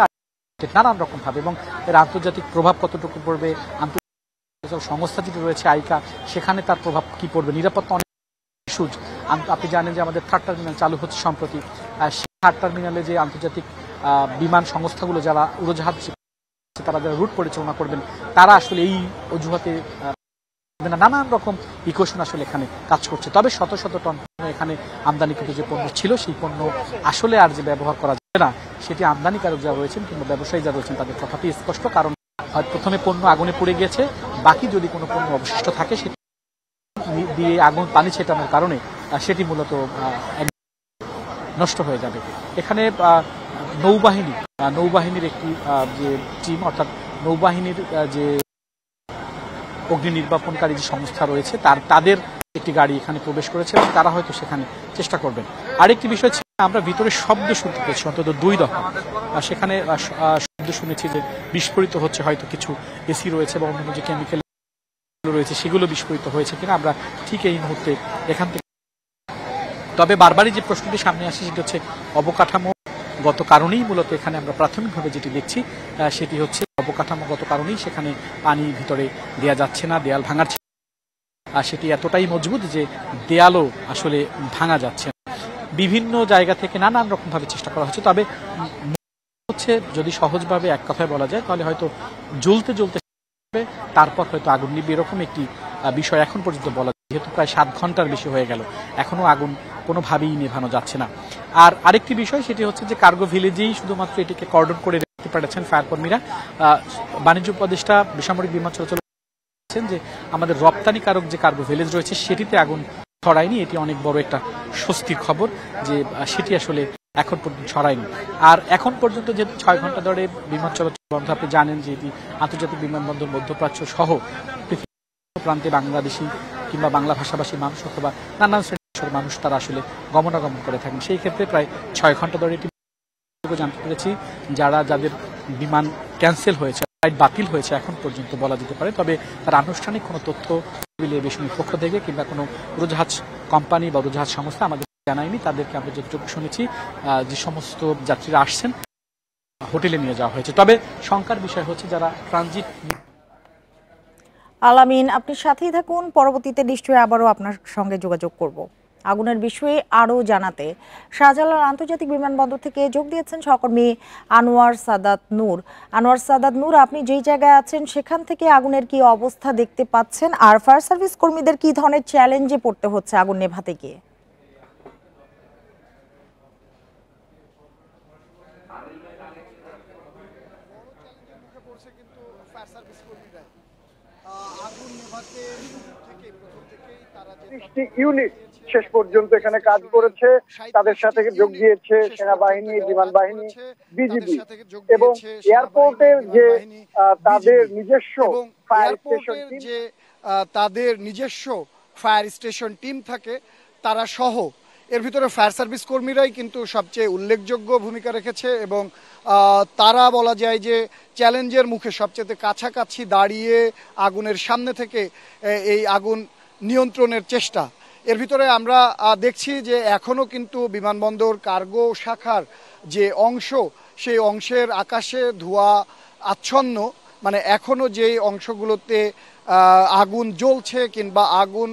Speaker 9: নানান রকম ভাবে, এবং এর আন্তর্জাতিক প্রভাব কতটুকু পড়বে, আন্তর্জাতিক সংস্থা যেটি রয়েছে আইকা, সেখানে তার প্রভাব কি পড়বে, নিরাপত্তা অনেক ইস্যুজ। আপনি জানেন যে আমাদের 3rd টার্মিনাল চালু হচ্ছে সম্প্রতি, সেই 3rd টার্মিনালে যে আন্তর্জাতিক বিমান সংস্থাগুলো, যারা উড়োজাহাজ, তারা যারা রুট পরিচালনা করবেন, তারা আসলে এই অজুহাতে নানান রকম ইকুয়েশন আসলে এখানে কাজ করছে। তবে শত শত টন এখানে আমদানিকৃত যে পণ্য ছিল, সেই পণ্য আসলে আর যে ব্যবহার করা যাবে না, সেটি আমদানিকারক যারা রয়েছেন কিংবা ব্যবসায়ী যারা রয়েছেন, তাদের কথাটি স্পষ্ট। কারণ প্রথমে পণ্য আগুনে পুড়ে গিয়েছে, বাকি যদি কোনো পণ্য অবশিষ্ট থাকে, সেটি দিয়ে আগুন পানি ছেটানোর কারণে সেটি মূলত নষ্ট হয়ে যাবে। এখানে নৌবাহিনীর একটি যে টিম, অর্থাৎ নৌবাহিনীর যে অগ্নি নির্বাপনকারী যে সংস্থা রয়েছে, তাদের একটি গাড়ি এখানে প্রবেশ করেছে, এবং তারা হয়তো সেখানে চেষ্টা করবেন। আরেকটি বিষয় ছিল, আমরা ভিতরে শব্দ শুনতে পেয়েছি অন্তত 2 দফা, সেখানে শব্দ শুনেছি যে বিস্ফোরিত হচ্ছে, হয়তো কিছু এসি রয়েছে বা অন্যান্য যে কেমিক্যাল রয়েছে সেগুলো বিস্ফোরিত হয়েছে কিনা আমরা ঠিক এই মুহূর্তে এখান থেকে। তবে বারবারই যে প্রশ্নটি সামনে আসে, সেটি হচ্ছে অবকাঠামোগত কারণেই মূলত এখানে আমরা প্রাথমিকভাবে যেটি দেখছি, সেটি হচ্ছে অবকাঠামোগত কারণেই সেখানে পানি ভিতরে দেয়া যাচ্ছে না, দেয়াল ভাঙার সেটি এতটাই মজবুত যে দেয়ালও আসলে ভাঙা যাচ্ছে না। বিভিন্ন জায়গা থেকে নানান রকমভাবে চেষ্টা করা হচ্ছে, তবে হচ্ছে যদি সহজভাবে এক কথায় বলা যায় তাহলে হয়তো জ্বলতে জ্বলতে তারপর হয়তো আগুন নিবে, এরকম একটি বিষয় এখন পর্যন্ত বলা যায়। যেহেতু প্রায় 7 ঘন্টার বেশি হয়ে গেল, এখনো আগুন কোনোভাবেই নেভানো যাচ্ছে না। আর আরেকটি বিষয় সেটি হচ্ছে যে কার্গো ভিলেজেই শুধুমাত্র এটিকে কর্ডন করে রেখে পাঠাচ্ছেন ফায়ার কর্মীরা। বাণিজ্য উপদেষ্টা বেসামরিক বিমান চলাচল যে আমাদের রপ্তানিকারক যে কার্গো ভিলেজ রয়েছে সেটিতে আগুন ছড়ায়নি, এটি অনেক বড় একটা স্বস্তির খবর যে সেটি আসলে এখন পর্যন্ত ছড়ায়নি। আর এখন পর্যন্ত যে 6 ঘন্টা ধরে বিমান চলাচল বন্ধ, আপনি জানেন যে এটি আন্তর্জাতিক বিমানবন্দর মধ্যপ্রাচ্য সহ পৃথিবীর প্রান্তে বাংলাদেশি কিংবা বাংলা ভাষাভাষী মানুষ অথবা নানান শ্রেণীর মানুষ তারা আসলে গমনাগমন করে থাকেন। সেই ক্ষেত্রে প্রায় 6 ঘন্টা ধরে এটি জানতে পেরেছি যাদের বিমান ক্যান্সেল হয়েছে, ফ্লাইট বাতিল হয়েছে এখন পর্যন্ত বলা যেতে পারে। তবে তার আনুষ্ঠানিক কোনো তথ্য বেসামরিক পক্ষ থেকে কিংবা কোনো উড়োজাহাজ কোম্পানি বা উড়োজাহাজ সংস্থা আমাদের জানায়নি। তাদেরকে আমরা যতটুকু শুনেছি যে সমস্ত যাত্রীরা আসছেন হোটেলে নিয়ে যাওয়া হয়েছে। তবে শঙ্কার বিষয় হচ্ছে যারা ট্রানজিট।
Speaker 1: আলামিন, আপনি সাথেই থাকুন, পরবর্তীতে নিশ্চয়ই আবারও আপনার সঙ্গে যোগাযোগ করব। আগুনের বিষয়ে আরও জানাতে শাহজালাল আন্তর্জাতিক বিমানবন্দর থেকে যোগ দিয়েছেন সহকর্মী আনোয়ার সাদাত নূর। আনোয়ার সাদাত নূর, আপনি যেই জায়গায় আছেন সেখান থেকে আগুনের কি অবস্থা দেখতে পাচ্ছেন, আর ফায়ার সার্ভিস কর্মীদের কি ধরনের চ্যালেঞ্জে পড়তে হচ্ছে আগুন নেভাতে গিয়ে?
Speaker 10: ইউনিট শেষ পর্যন্ত এখানে কাজ করেছে, তাদের সাথে যোগ দিয়েছে সেনাবাহিনী, বিমান বাহিনী, বিজিবি এবং এয়ারপোর্টের যে তাদের নিজস্ব
Speaker 4: ফায়ার স্টেশন টিম থাকে তারা সহ এর ভিতরে ফায়ার সার্ভিস কর্মীরাই কিন্তু সবচেয়ে উল্লেখযোগ্য ভূমিকা রেখেছে এবং তারা বলা যায় যে চ্যালেঞ্জের মুখে সবচেয়ে কাছাকাছি দাঁড়িয়ে আগুনের সামনে থেকে এই আগুন নিয়ন্ত্রণের চেষ্টা। এর ভিতরে আমরা দেখছি যে এখনো কিন্তু বিমানবন্দর কার্গো শাখার যে অংশ, সেই অংশের আকাশে ধোঁয়া আচ্ছন্ন, মানে এখনো যে অংশগুলোতে আগুন জ্বলছে কিংবা আগুন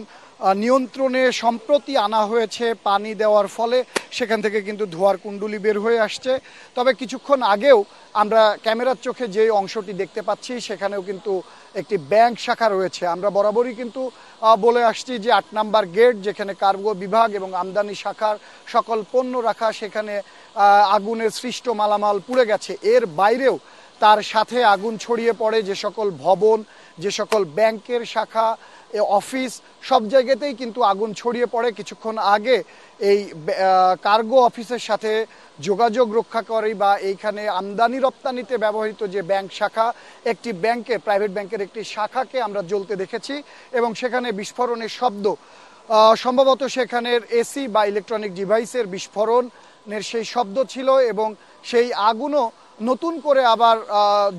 Speaker 4: নিয়ন্ত্রণে সম্প্রতি আনা হয়েছে পানি দেওয়ার ফলে, সেখান থেকে কিন্তু ধোঁয়ার কুণ্ডুলি বের হয়ে আসছে। তবে কিছুক্ষণ আগেও আমরা ক্যামেরার চোখে যে অংশটি দেখতে পাচ্ছি সেখানেও কিন্তু একটি ব্যাংক শাখা রয়েছে। আমরা বরাবরই কিন্তু বলে আসছি যে 8 নম্বর গেট যেখানে কার্গো বিভাগ এবং আমদানি শাখার সকল পণ্য রাখা, সেখানে আগুনের সৃষ্ট মালামাল পুড়ে গেছে। এর বাইরেও তার সাথে আগুন ছড়িয়ে পড়ে যে সকল ভবন, যে সকল ব্যাংকের শাখা, অফিস, সব জায়গাতেই কিন্তু আগুন ছড়িয়ে পড়ে। কিছুক্ষণ আগে এই কার্গো অফিসের সাথে যোগাযোগ রক্ষা করে বা এইখানে আমদানি রপ্তানিতে ব্যবহৃত যে ব্যাংক শাখা, একটি ব্যাংকে, প্রাইভেট ব্যাংকের একটি শাখাকে আমরা জ্বলতে দেখেছি এবং সেখানে বিস্ফোরণের শব্দ, সম্ভবত সেখানের এসি বা ইলেকট্রনিক ডিভাইসের বিস্ফোরণের সেই শব্দ ছিল এবং সেই আগুনও নতুন করে আবার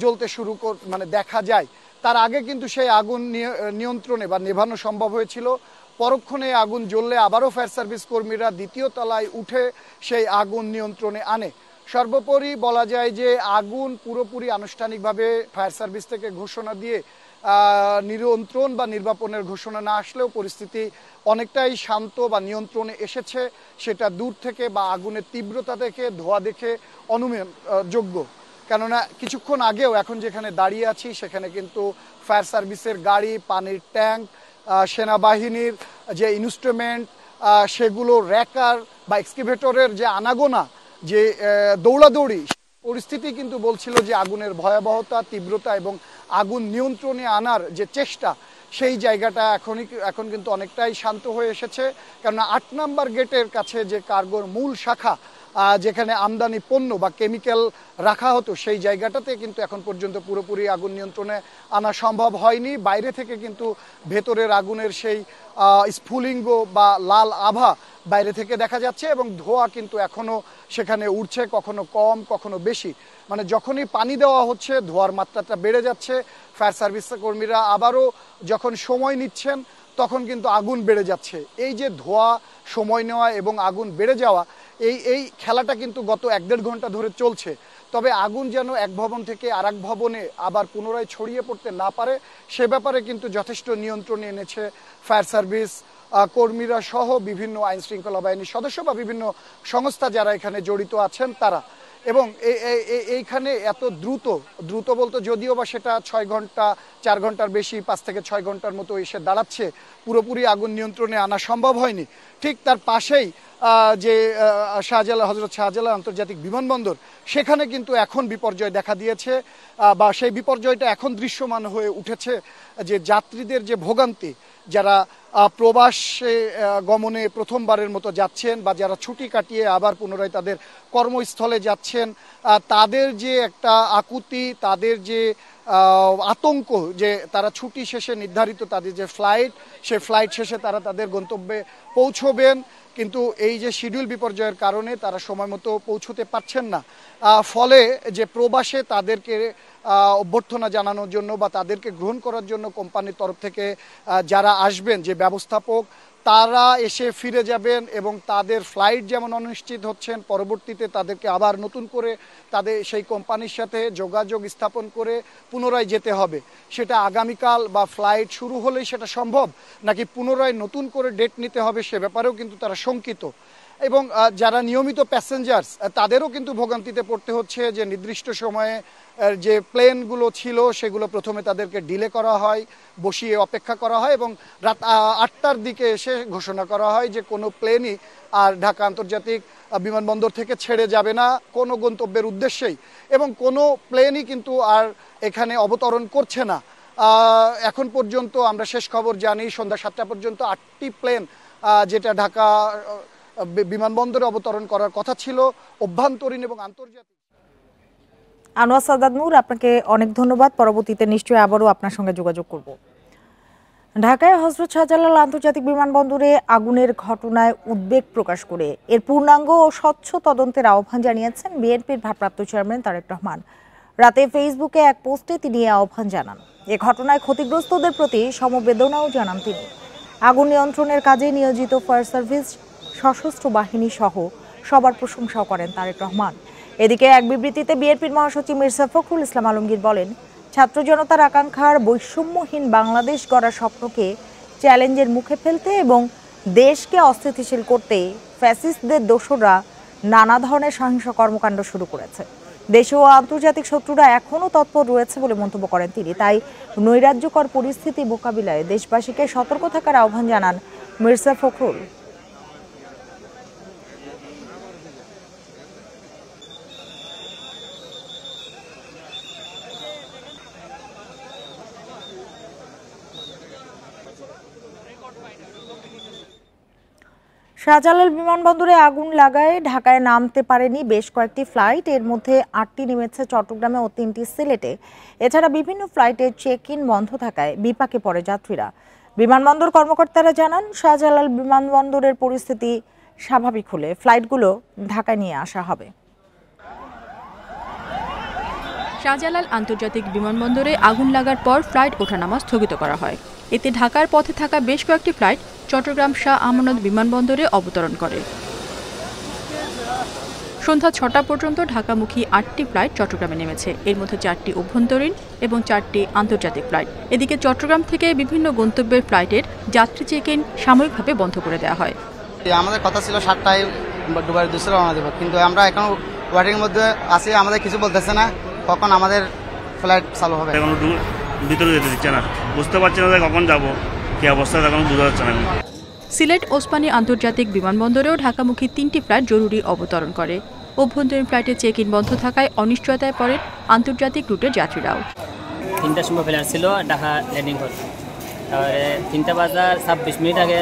Speaker 4: জ্বলতে শুরু মানে দেখা যায়। তার আগে কিন্তু সেই আগুন নিয়ন্ত্রণে বা নেভানো সম্ভব হয়েছিল। পরক্ষণে আগুন জ্বললে আবারও ফায়ার সার্ভিস কর্মীরা দ্বিতীয় তলায় উঠে সেই আগুন নিয়ন্ত্রণে আনে। সর্বোপরি বলা যায় যে আগুন পুরোপুরি আনুষ্ঠানিকভাবে ফায়ার সার্ভিস থেকে ঘোষণা দিয়ে নিয়ন্ত্রণ বা নির্বাপনের ঘোষণা না আসলেও পরিস্থিতি অনেকটাই শান্ত বা নিয়ন্ত্রণে এসেছে, সেটা দূর থেকে বা আগুনের তীব্রতা দেখে, ধোঁয়া দেখে অনুমানযোগ্য। কেননা কিছুক্ষণ আগেও এখন যেখানে দাঁড়িয়ে আছি সেখানে কিন্তু ফায়ার সার্ভিসের গাড়ি, পানির ট্যাঙ্ক, সেনাবাহিনীর যে ইনস্ট্রুমেন্ট, সেগুলো র্যাকার বা এক্সকাভেটরের যে আনাগোনা, যে দৌড়াদৌড়ি, পরিস্থিতি কিন্তু বলছিল যে আগুনের ভয়াবহতা, তীব্রতা এবং আগুন নিয়ন্ত্রণে আনার যে চেষ্টা, সেই জায়গাটা এখন কিন্তু অনেকটাই শান্ত হয়ে এসেছে। কেননা 8 নম্বর গেটের কাছে যে কার্গোর মূল শাখা, যেখানে আমদানি পণ্য বা কেমিক্যাল রাখা হতো, সেই জায়গাটাতে কিন্তু এখন পর্যন্ত পুরোপুরি আগুন নিয়ন্ত্রণে আনা সম্ভব হয়নি। বাইরে থেকে কিন্তু ভেতরের আগুনের সেই স্ফুলিঙ্গ বা লাল আভা বাইরে থেকে দেখা যাচ্ছে এবং ধোঁয়া কিন্তু এখনো সেখানে উঠছে, কখনো কম কখনো বেশি। মানে যখনই পানি দেওয়া হচ্ছে ধোঁয়ার মাত্রাটা বেড়ে যাচ্ছে। ফায়ার সার্ভিস কর্মীরা আবারও যখন সময় নিচ্ছেন তখন কিন্তু আগুন বেড়ে যাচ্ছে। এই যে ধোয়া, সময় নেওয়া এবং আগুন বেড়ে যাওয়া, এই খেলাটা কিন্তু গত 1-1.5 ঘন্টা ধরে চলছে। তবে আগুন যেন এক ভবন থেকে আরেক ভবনে আবার পুনরায় ছড়িয়ে পড়তে না পারে সে ব্যাপারে কিন্তু যথেষ্ট নিয়ন্ত্রণে এনেছে ফায়ার সার্ভিস কর্মীরা সহ বিভিন্ন আইন শৃঙ্খলা বাহিনীর সদস্য বা বিভিন্ন সংস্থা যারা এখানে জড়িত আছেন তারা। এবং এইখানে এত দ্রুত বলতে যদিও বা সেটা 6 ঘন্টা 4 ঘন্টার বেশি 5 থেকে 6 ঘন্টার মতো এসে দাঁড়াচ্ছে, পুরোপুরি আগুন নিয়ন্ত্রণে আনা সম্ভব হয়নি। ঠিক তার পাশেই যে হযরত শাহজালাল আন্তর্জাতিক বিমানবন্দর, সেখানে কিন্তু এখন বিপর্যয় দেখা দিয়েছে বা সেই বিপর্যয়টা এখন দৃশ্যমান হয়ে উঠেছে। যে যাত্রীদের যে ভোগান্তি, যারা প্রবাসে গমনে প্রথমবারের মতো যাচ্ছেন বা যারা ছুটি কাটিয়ে আবার পুনরায় তাদের কর্মস্থলে যাচ্ছেন, তাদের যে একটা আকুতি, তাদের যে আতঙ্ক যে তারা ছুটি শেষে নির্ধারিত তাদের যে ফ্লাইট, সেই ফ্লাইট শেষে তারা তাদের গন্তব্যে পৌঁছবেন, কিন্তু এই যে শিডিউল বিপর্যয়ের কারণে তারা সময় মতো পৌঁছতে পারছেন না। ফলে যে প্রবাসে তাদেরকে অভ্যর্থনা জানানোর জন্য বা তাদেরকে গ্রহণ করার জন্য কোম্পানির তরফ থেকে যারা আসবেন, যে ব্যবস্থাপক, তারা এসে ফিরে যাবেন এবং তাদের ফ্লাইট যেমন অনিশ্চিত হচ্ছেন, পরবর্তীতে তাদেরকে আবার নতুন করে তাদের সেই কোম্পানির সাথে যোগাযোগ স্থাপন করে পুনরায় যেতে হবে। সেটা আগামীকাল বা ফ্লাইট শুরু হলেই সেটা সম্ভব, নাকি পুনরায় নতুন করে ডেট নিতে হবে সে ব্যাপারেও কিন্তু তারা শঙ্কিত। এবং যারা নিয়মিত প্যাসেঞ্জার্স তাদেরও কিন্তু ভোগান্তিতে পড়তে হচ্ছে যে নির্দিষ্ট সময়ে যে প্লেনগুলো ছিল সেগুলো প্রথমে তাদেরকে ডিলে করা হয়, বসিয়ে অপেক্ষা করা হয় এবং রাত 8টার দিকে এসে ঘোষণা করা হয় যে কোনো প্লেনই আর ঢাকা আন্তর্জাতিক বিমানবন্দর থেকে ছেড়ে যাবে না কোনো গন্তব্যের উদ্দেশ্যেই, এবং কোনো প্লেনই কিন্তু আর এখানে অবতরণ করছে না। এখন পর্যন্ত আমরা শেষ খবর জানি সন্ধ্যা 7টা পর্যন্ত 8টি প্লেন যেটা ঢাকা বিমানবন্দরে অবতরণ করার কথা ছিল, অভ্যন্তরীণ এবং আন্তর্জাতিক।
Speaker 1: আনোয়ার সাদাত নূর, আপনাকে অনেক ধন্যবাদ। পরবর্তীতে নিশ্চয়ই আবারও আপনার সঙ্গে যোগাযোগ করব। ঢাকায় হযরত শাহজালাল আন্তর্জাতিক বিমানবন্দরে আগুনের ঘটনায় উদ্বেগ প্রকাশ করে এর পূর্ণাঙ্গ ও স্বচ্ছ তদন্তের আহ্বান জানিয়েছেন বিএনপির ভারপ্রাপ্ত চেয়ারম্যান তারেক রহমান। রাতে ফেসবুকে এক পোস্টে তিনি এই আহ্বান জানান। এ ঘটনায় ক্ষতিগ্রস্তদের প্রতি সমবেদনাও জানান তিনি। আগুন নিয়ন্ত্রণের কাজে নিয়োজিত ফায়ার সার্ভিস, সশস্ত্র বাহিনী সহ সবার প্রশংসাও করেন তারেক রহমান। এদিকে এক বিবৃতিতে বিএনপির মহাসচিব মির্জা ফখরুল ইসলাম আলমগীর বলেন, ছাত্র জনতার আকাঙ্ক্ষার বৈষম্যহীন বাংলাদেশ গড়ার স্বপ্নকে চ্যালেঞ্জের মুখে ফেলতে এবং দেশকে অস্থিতিশীল করতে ফ্যাসিস্টদের দোসররা নানা ধরনের সহিংস কর্মকাণ্ড শুরু করেছে। দেশ ও আন্তর্জাতিক শত্রুরা এখনও তৎপর রয়েছে বলে মন্তব্য করেন তিনি। তাই নৈরাজ্যকর পরিস্থিতি মোকাবিলায় দেশবাসীকে সতর্ক থাকার আহ্বান জানান মির্জা ফখরুল। শাহজালাল বিমানবন্দরে আগুন লাগায় ঢাকায় নামতে পারেনি বেশ কয়েকটি ফ্লাইট। এর মধ্যে 8টি নেমেছে চট্টগ্রামে ও 3টি সিলেটে। এছাড়া বিভিন্ন ফ্লাইটের চেক ইন বন্ধ থাকায় বিপাকে পড়ে যাত্রীরা। বিমানবন্দর কর্মকর্তারা জানান, শাহজালাল বিমানবন্দরের পরিস্থিতি স্বাভাবিক হলে ফ্লাইটগুলো ঢাকায় নিয়ে আসা হবে।
Speaker 11: শাহজালাল আন্তর্জাতিক বিমানবন্দরে আগুন লাগার পর ফ্লাইট ওঠানামা স্থগিত করা হয়। এতে ঢাকার পথে থাকা বেশ কয়েকটি ফ্লাইট চট্টগ্রাম শাহ আমানত বিমানবন্দরে অবতরণ করে। সন্ধ্যা 6টা পর্যন্ত ঢাকামুখী 8টি ফ্লাইট চট্টগ্রামে নেমেছে। এর মধ্যে 4টি অভ্যন্তরীণ এবং 4টি আন্তর্জাতিক ফ্লাইট। এদিকে চট্টগ্রাম থেকে বিভিন্ন গন্তব্যের ফ্লাইটের যাত্রী চেক ইন সাময়িকভাবে বন্ধ করে দেওয়া হয়।
Speaker 7: আমাদের কথা ছিল 7টায় দুবাই দুশো রওনা দেব, কিন্তু আমরা এখন ওয়েটিং এর মধ্যে আছি, আমাদের কিছু বলতেছে না কখন আমাদের ফ্লাইট চালু হবে।
Speaker 12: এখন ভিতরে যেতে দিচ্ছে না, বুঝতে পারছি না কখন যাব, কি অবস্থা এখন বোঝা যাচ্ছে না।
Speaker 11: সিলেট ওসমানী আন্তর্জাতিক বিমানবন্দরেও ঢাকামুখী 3টি ফ্লাইট জরুরি অবতরণ করে। অভ্যন্তরীণ ফ্লাইটে চেক ইন বন্ধ থাকায় অনিশ্চয়তায় পড়েন আন্তর্জাতিক রুটের যাত্রীরাও।
Speaker 13: 3টার সময় ফ্লাইট ছিল ঢাকা ল্যান্ডিং করতে, তারপরে 3টা বাজার 26 মিনিট আগে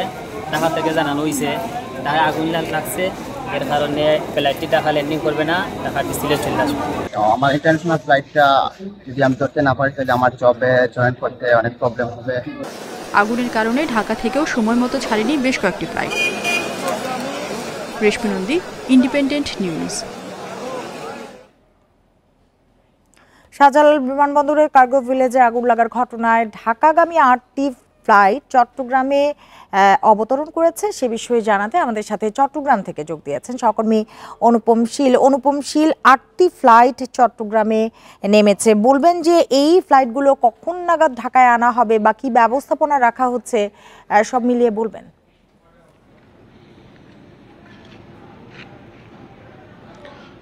Speaker 13: ঢাকা থেকে জানানো হয়েছে ঢাকা আগুন লাগছে, এর কারণে ফ্লাইটটি ঢাকা ল্যান্ডিং করবে না, ঢাকা সিলেট চলে আসবে।
Speaker 14: আমার ইন্টারন্যাশনাল ফ্লাইটটা যদি আমি ধরতে না পারি তাহলে আমার জবে জয়েন করতে অনেক প্রবলেম হবে।
Speaker 11: আগুনের কারণে ঢাকা থেকেও সময় মতো ছাড়েনি বেশ কয়েকটি ফ্লাইট। রেশমি নন্দী, ইন্ডিপেন্ডেন্ট নিউজ।
Speaker 1: শাহজালাল বিমানবন্দরের কার্গো ভিলেজে আগুন লাগার ঘটনায় ঢাকাগামী 8টি ফ্লাইট চট্টগ্রামে অবতরণ করেছে সে বিষয়ে জানাতে আমাদের সাথে চট্টগ্রাম থেকে যোগ দিয়েছেন সহকর্মী অনুপম শীল। 8টি ফ্লাইট চট্টগ্রামে নেমেছে, বলবেন যে এই ফ্লাইটগুলো কখন নাগাদ ঢাকায় আনা হবে বা কি ব্যবস্থাপনা রাখা হচ্ছে সব মিলিয়ে বলবেন।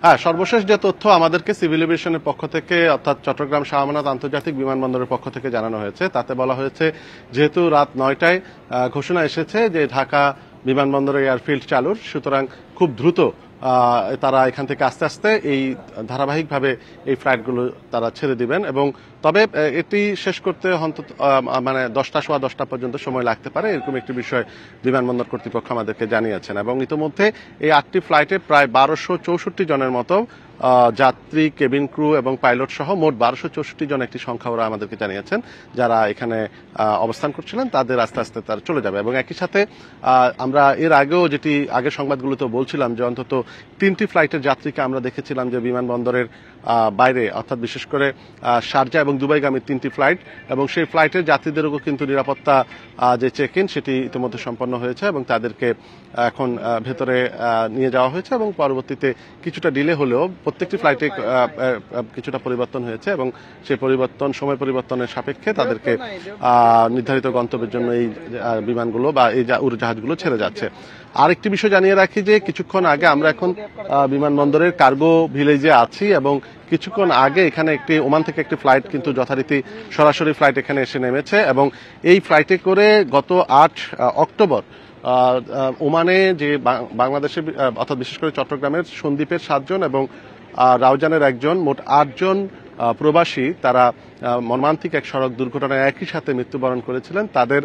Speaker 15: হ্যাঁ, সর্বশেষ যে তথ্য আমাদেরকে সিভিল এভিয়েশনের পক্ষ থেকে অর্থাৎ চট্টগ্রাম শাহ আমানত আন্তর্জাতিক বিমানবন্দরের পক্ষ থেকে জানানো হয়েছে, তাতে বলা হয়েছে যেহেতু রাত 9টায় ঘোষণা এসেছে যে ঢাকা বিমানবন্দরে এয়ারফিল্ড চালুর, সুতরাং খুব দ্রুত তারা এখান থেকে আস্তে আস্তে এই ধারাবাহিকভাবে এই ফ্লাইটগুলো তারা ছেড়ে দিবেন এবং তবে এটি শেষ করতে অন্তত মানে 10টা সোয়া 10টা পর্যন্ত সময় লাগতে পারে, এরকম একটি বিষয় বিমানবন্দর কর্তৃপক্ষ আমাদেরকে জানিয়েছেন। এবং ইতিমধ্যে এই 8টি ফ্লাইটে প্রায় 1264 জনের মতো যাত্রী, কেবিন ক্রু এবং পাইলট সহ মোট 1264 জন একটি সংখ্যা ওরা আমাদেরকে জানিয়েছেন যারা এখানে অবস্থান করছিলেন, তাদের আস্তে আস্তে তারা চলে যাবে। এবং একই সাথে আমরা এর আগেও যেটি আগের সংবাদগুলোতে বলছিলাম যে অন্তত 3টি ফ্লাইটের যাত্রীকে আমরা দেখেছিলাম যে বিমানবন্দরের বাইরে, অর্থাৎ বিশেষ করে শারজা এবং দুবাইগামী 3টি ফ্লাইট, এবং সেই ফ্লাইটের যাত্রীদেরও কিন্তু নিরাপত্তা যে চেক ইন সেটি ইতিমধ্যে সম্পন্ন হয়েছে এবং তাদেরকে এখন ভেতরে নিয়ে যাওয়া হয়েছে এবং পরবর্তীতে কিছুটা ডিলে হলেও প্রত্যেকটি ফ্লাইটে কিছুটা পরিবর্তন হয়েছে এবং সেই পরিবর্তন সময় পরিবর্তনের সাপেক্ষে তাদেরকে নির্ধারিত গন্তব্যের জন্য এই বিমানগুলো বা এই উড়োজাহাজগুলো ছেড়ে যাচ্ছে। আরেকটি বিষয় জানিয়ে রাখি যে কিছুক্ষণ আগে আমরা এখন বিমানবন্দরের কার্গো ভিলেজে আছি এবং কিছুক্ষণ আগে এখানে একটি ওমান থেকে একটি ফ্লাইট কিন্তু যথারীতি সরাসরি ফ্লাইট এখানে এসে নেমেছে এবং এই ফ্লাইটে করে গত 8 অক্টোবর ওমানে যে বাংলাদেশের অর্থাৎ বিশেষ করে চট্টগ্রামের সন্দ্বীপের 7 জন এবং রাউজানের 1 জন, মোট 8 জন প্রবাসী তারা মর্মান্তিক এক সড়ক দুর্ঘটনায় একই সাথে মৃত্যুবরণ করেছিলেন। তাদের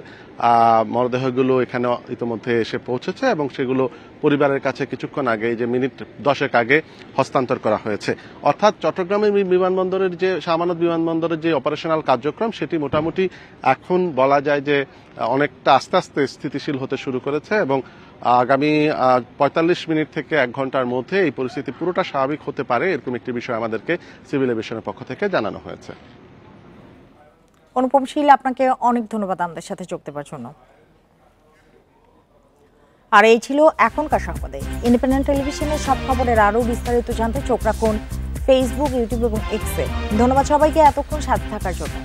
Speaker 15: মরদেহগুলো এখানে ইতিমধ্যে এসে পৌঁছেছে এবং সেগুলো পরিবারের কাছে কিছুক্ষণ আগে, যে মিনিট 10 আগে হস্তান্তর করা হয়েছে। অর্থাৎ চট্টগ্রামের বিমানবন্দরের যে শাহ আমানত বিমানবন্দরের যে অপারেশনাল কার্যক্রম সেটি মোটামুটি এখন বলা যায় যে অনেকটা আস্তে আস্তে স্থিতিশীল হতে শুরু করেছে এবং আগামী 45 মিনিট থেকে 1 ঘন্টার মধ্যে এই পরিস্থিতি পুরোটা স্বাভাবিক হতে পারে, এরকম একটি বিষয় আমাদেরকে সিভিল এভিয়েশনের পক্ষ থেকে জানানো হয়েছে।
Speaker 1: অনুপম শীল, আপনাকে অনেক ধন্যবাদ আমাদের সাথে যোগ দেওয়ার জন্য। আর এই ছিল এখনকার সংবাদে। ইন্ডিপেন্ডেন্ট টেলিভিশনের সব খবরের আরও বিস্তারিত জানতে চোখ রাখুন ফেসবুক, ইউটিউব এবং এক্সে। ধন্যবাদ সবাইকে এতক্ষণ সাথে থাকার জন্য।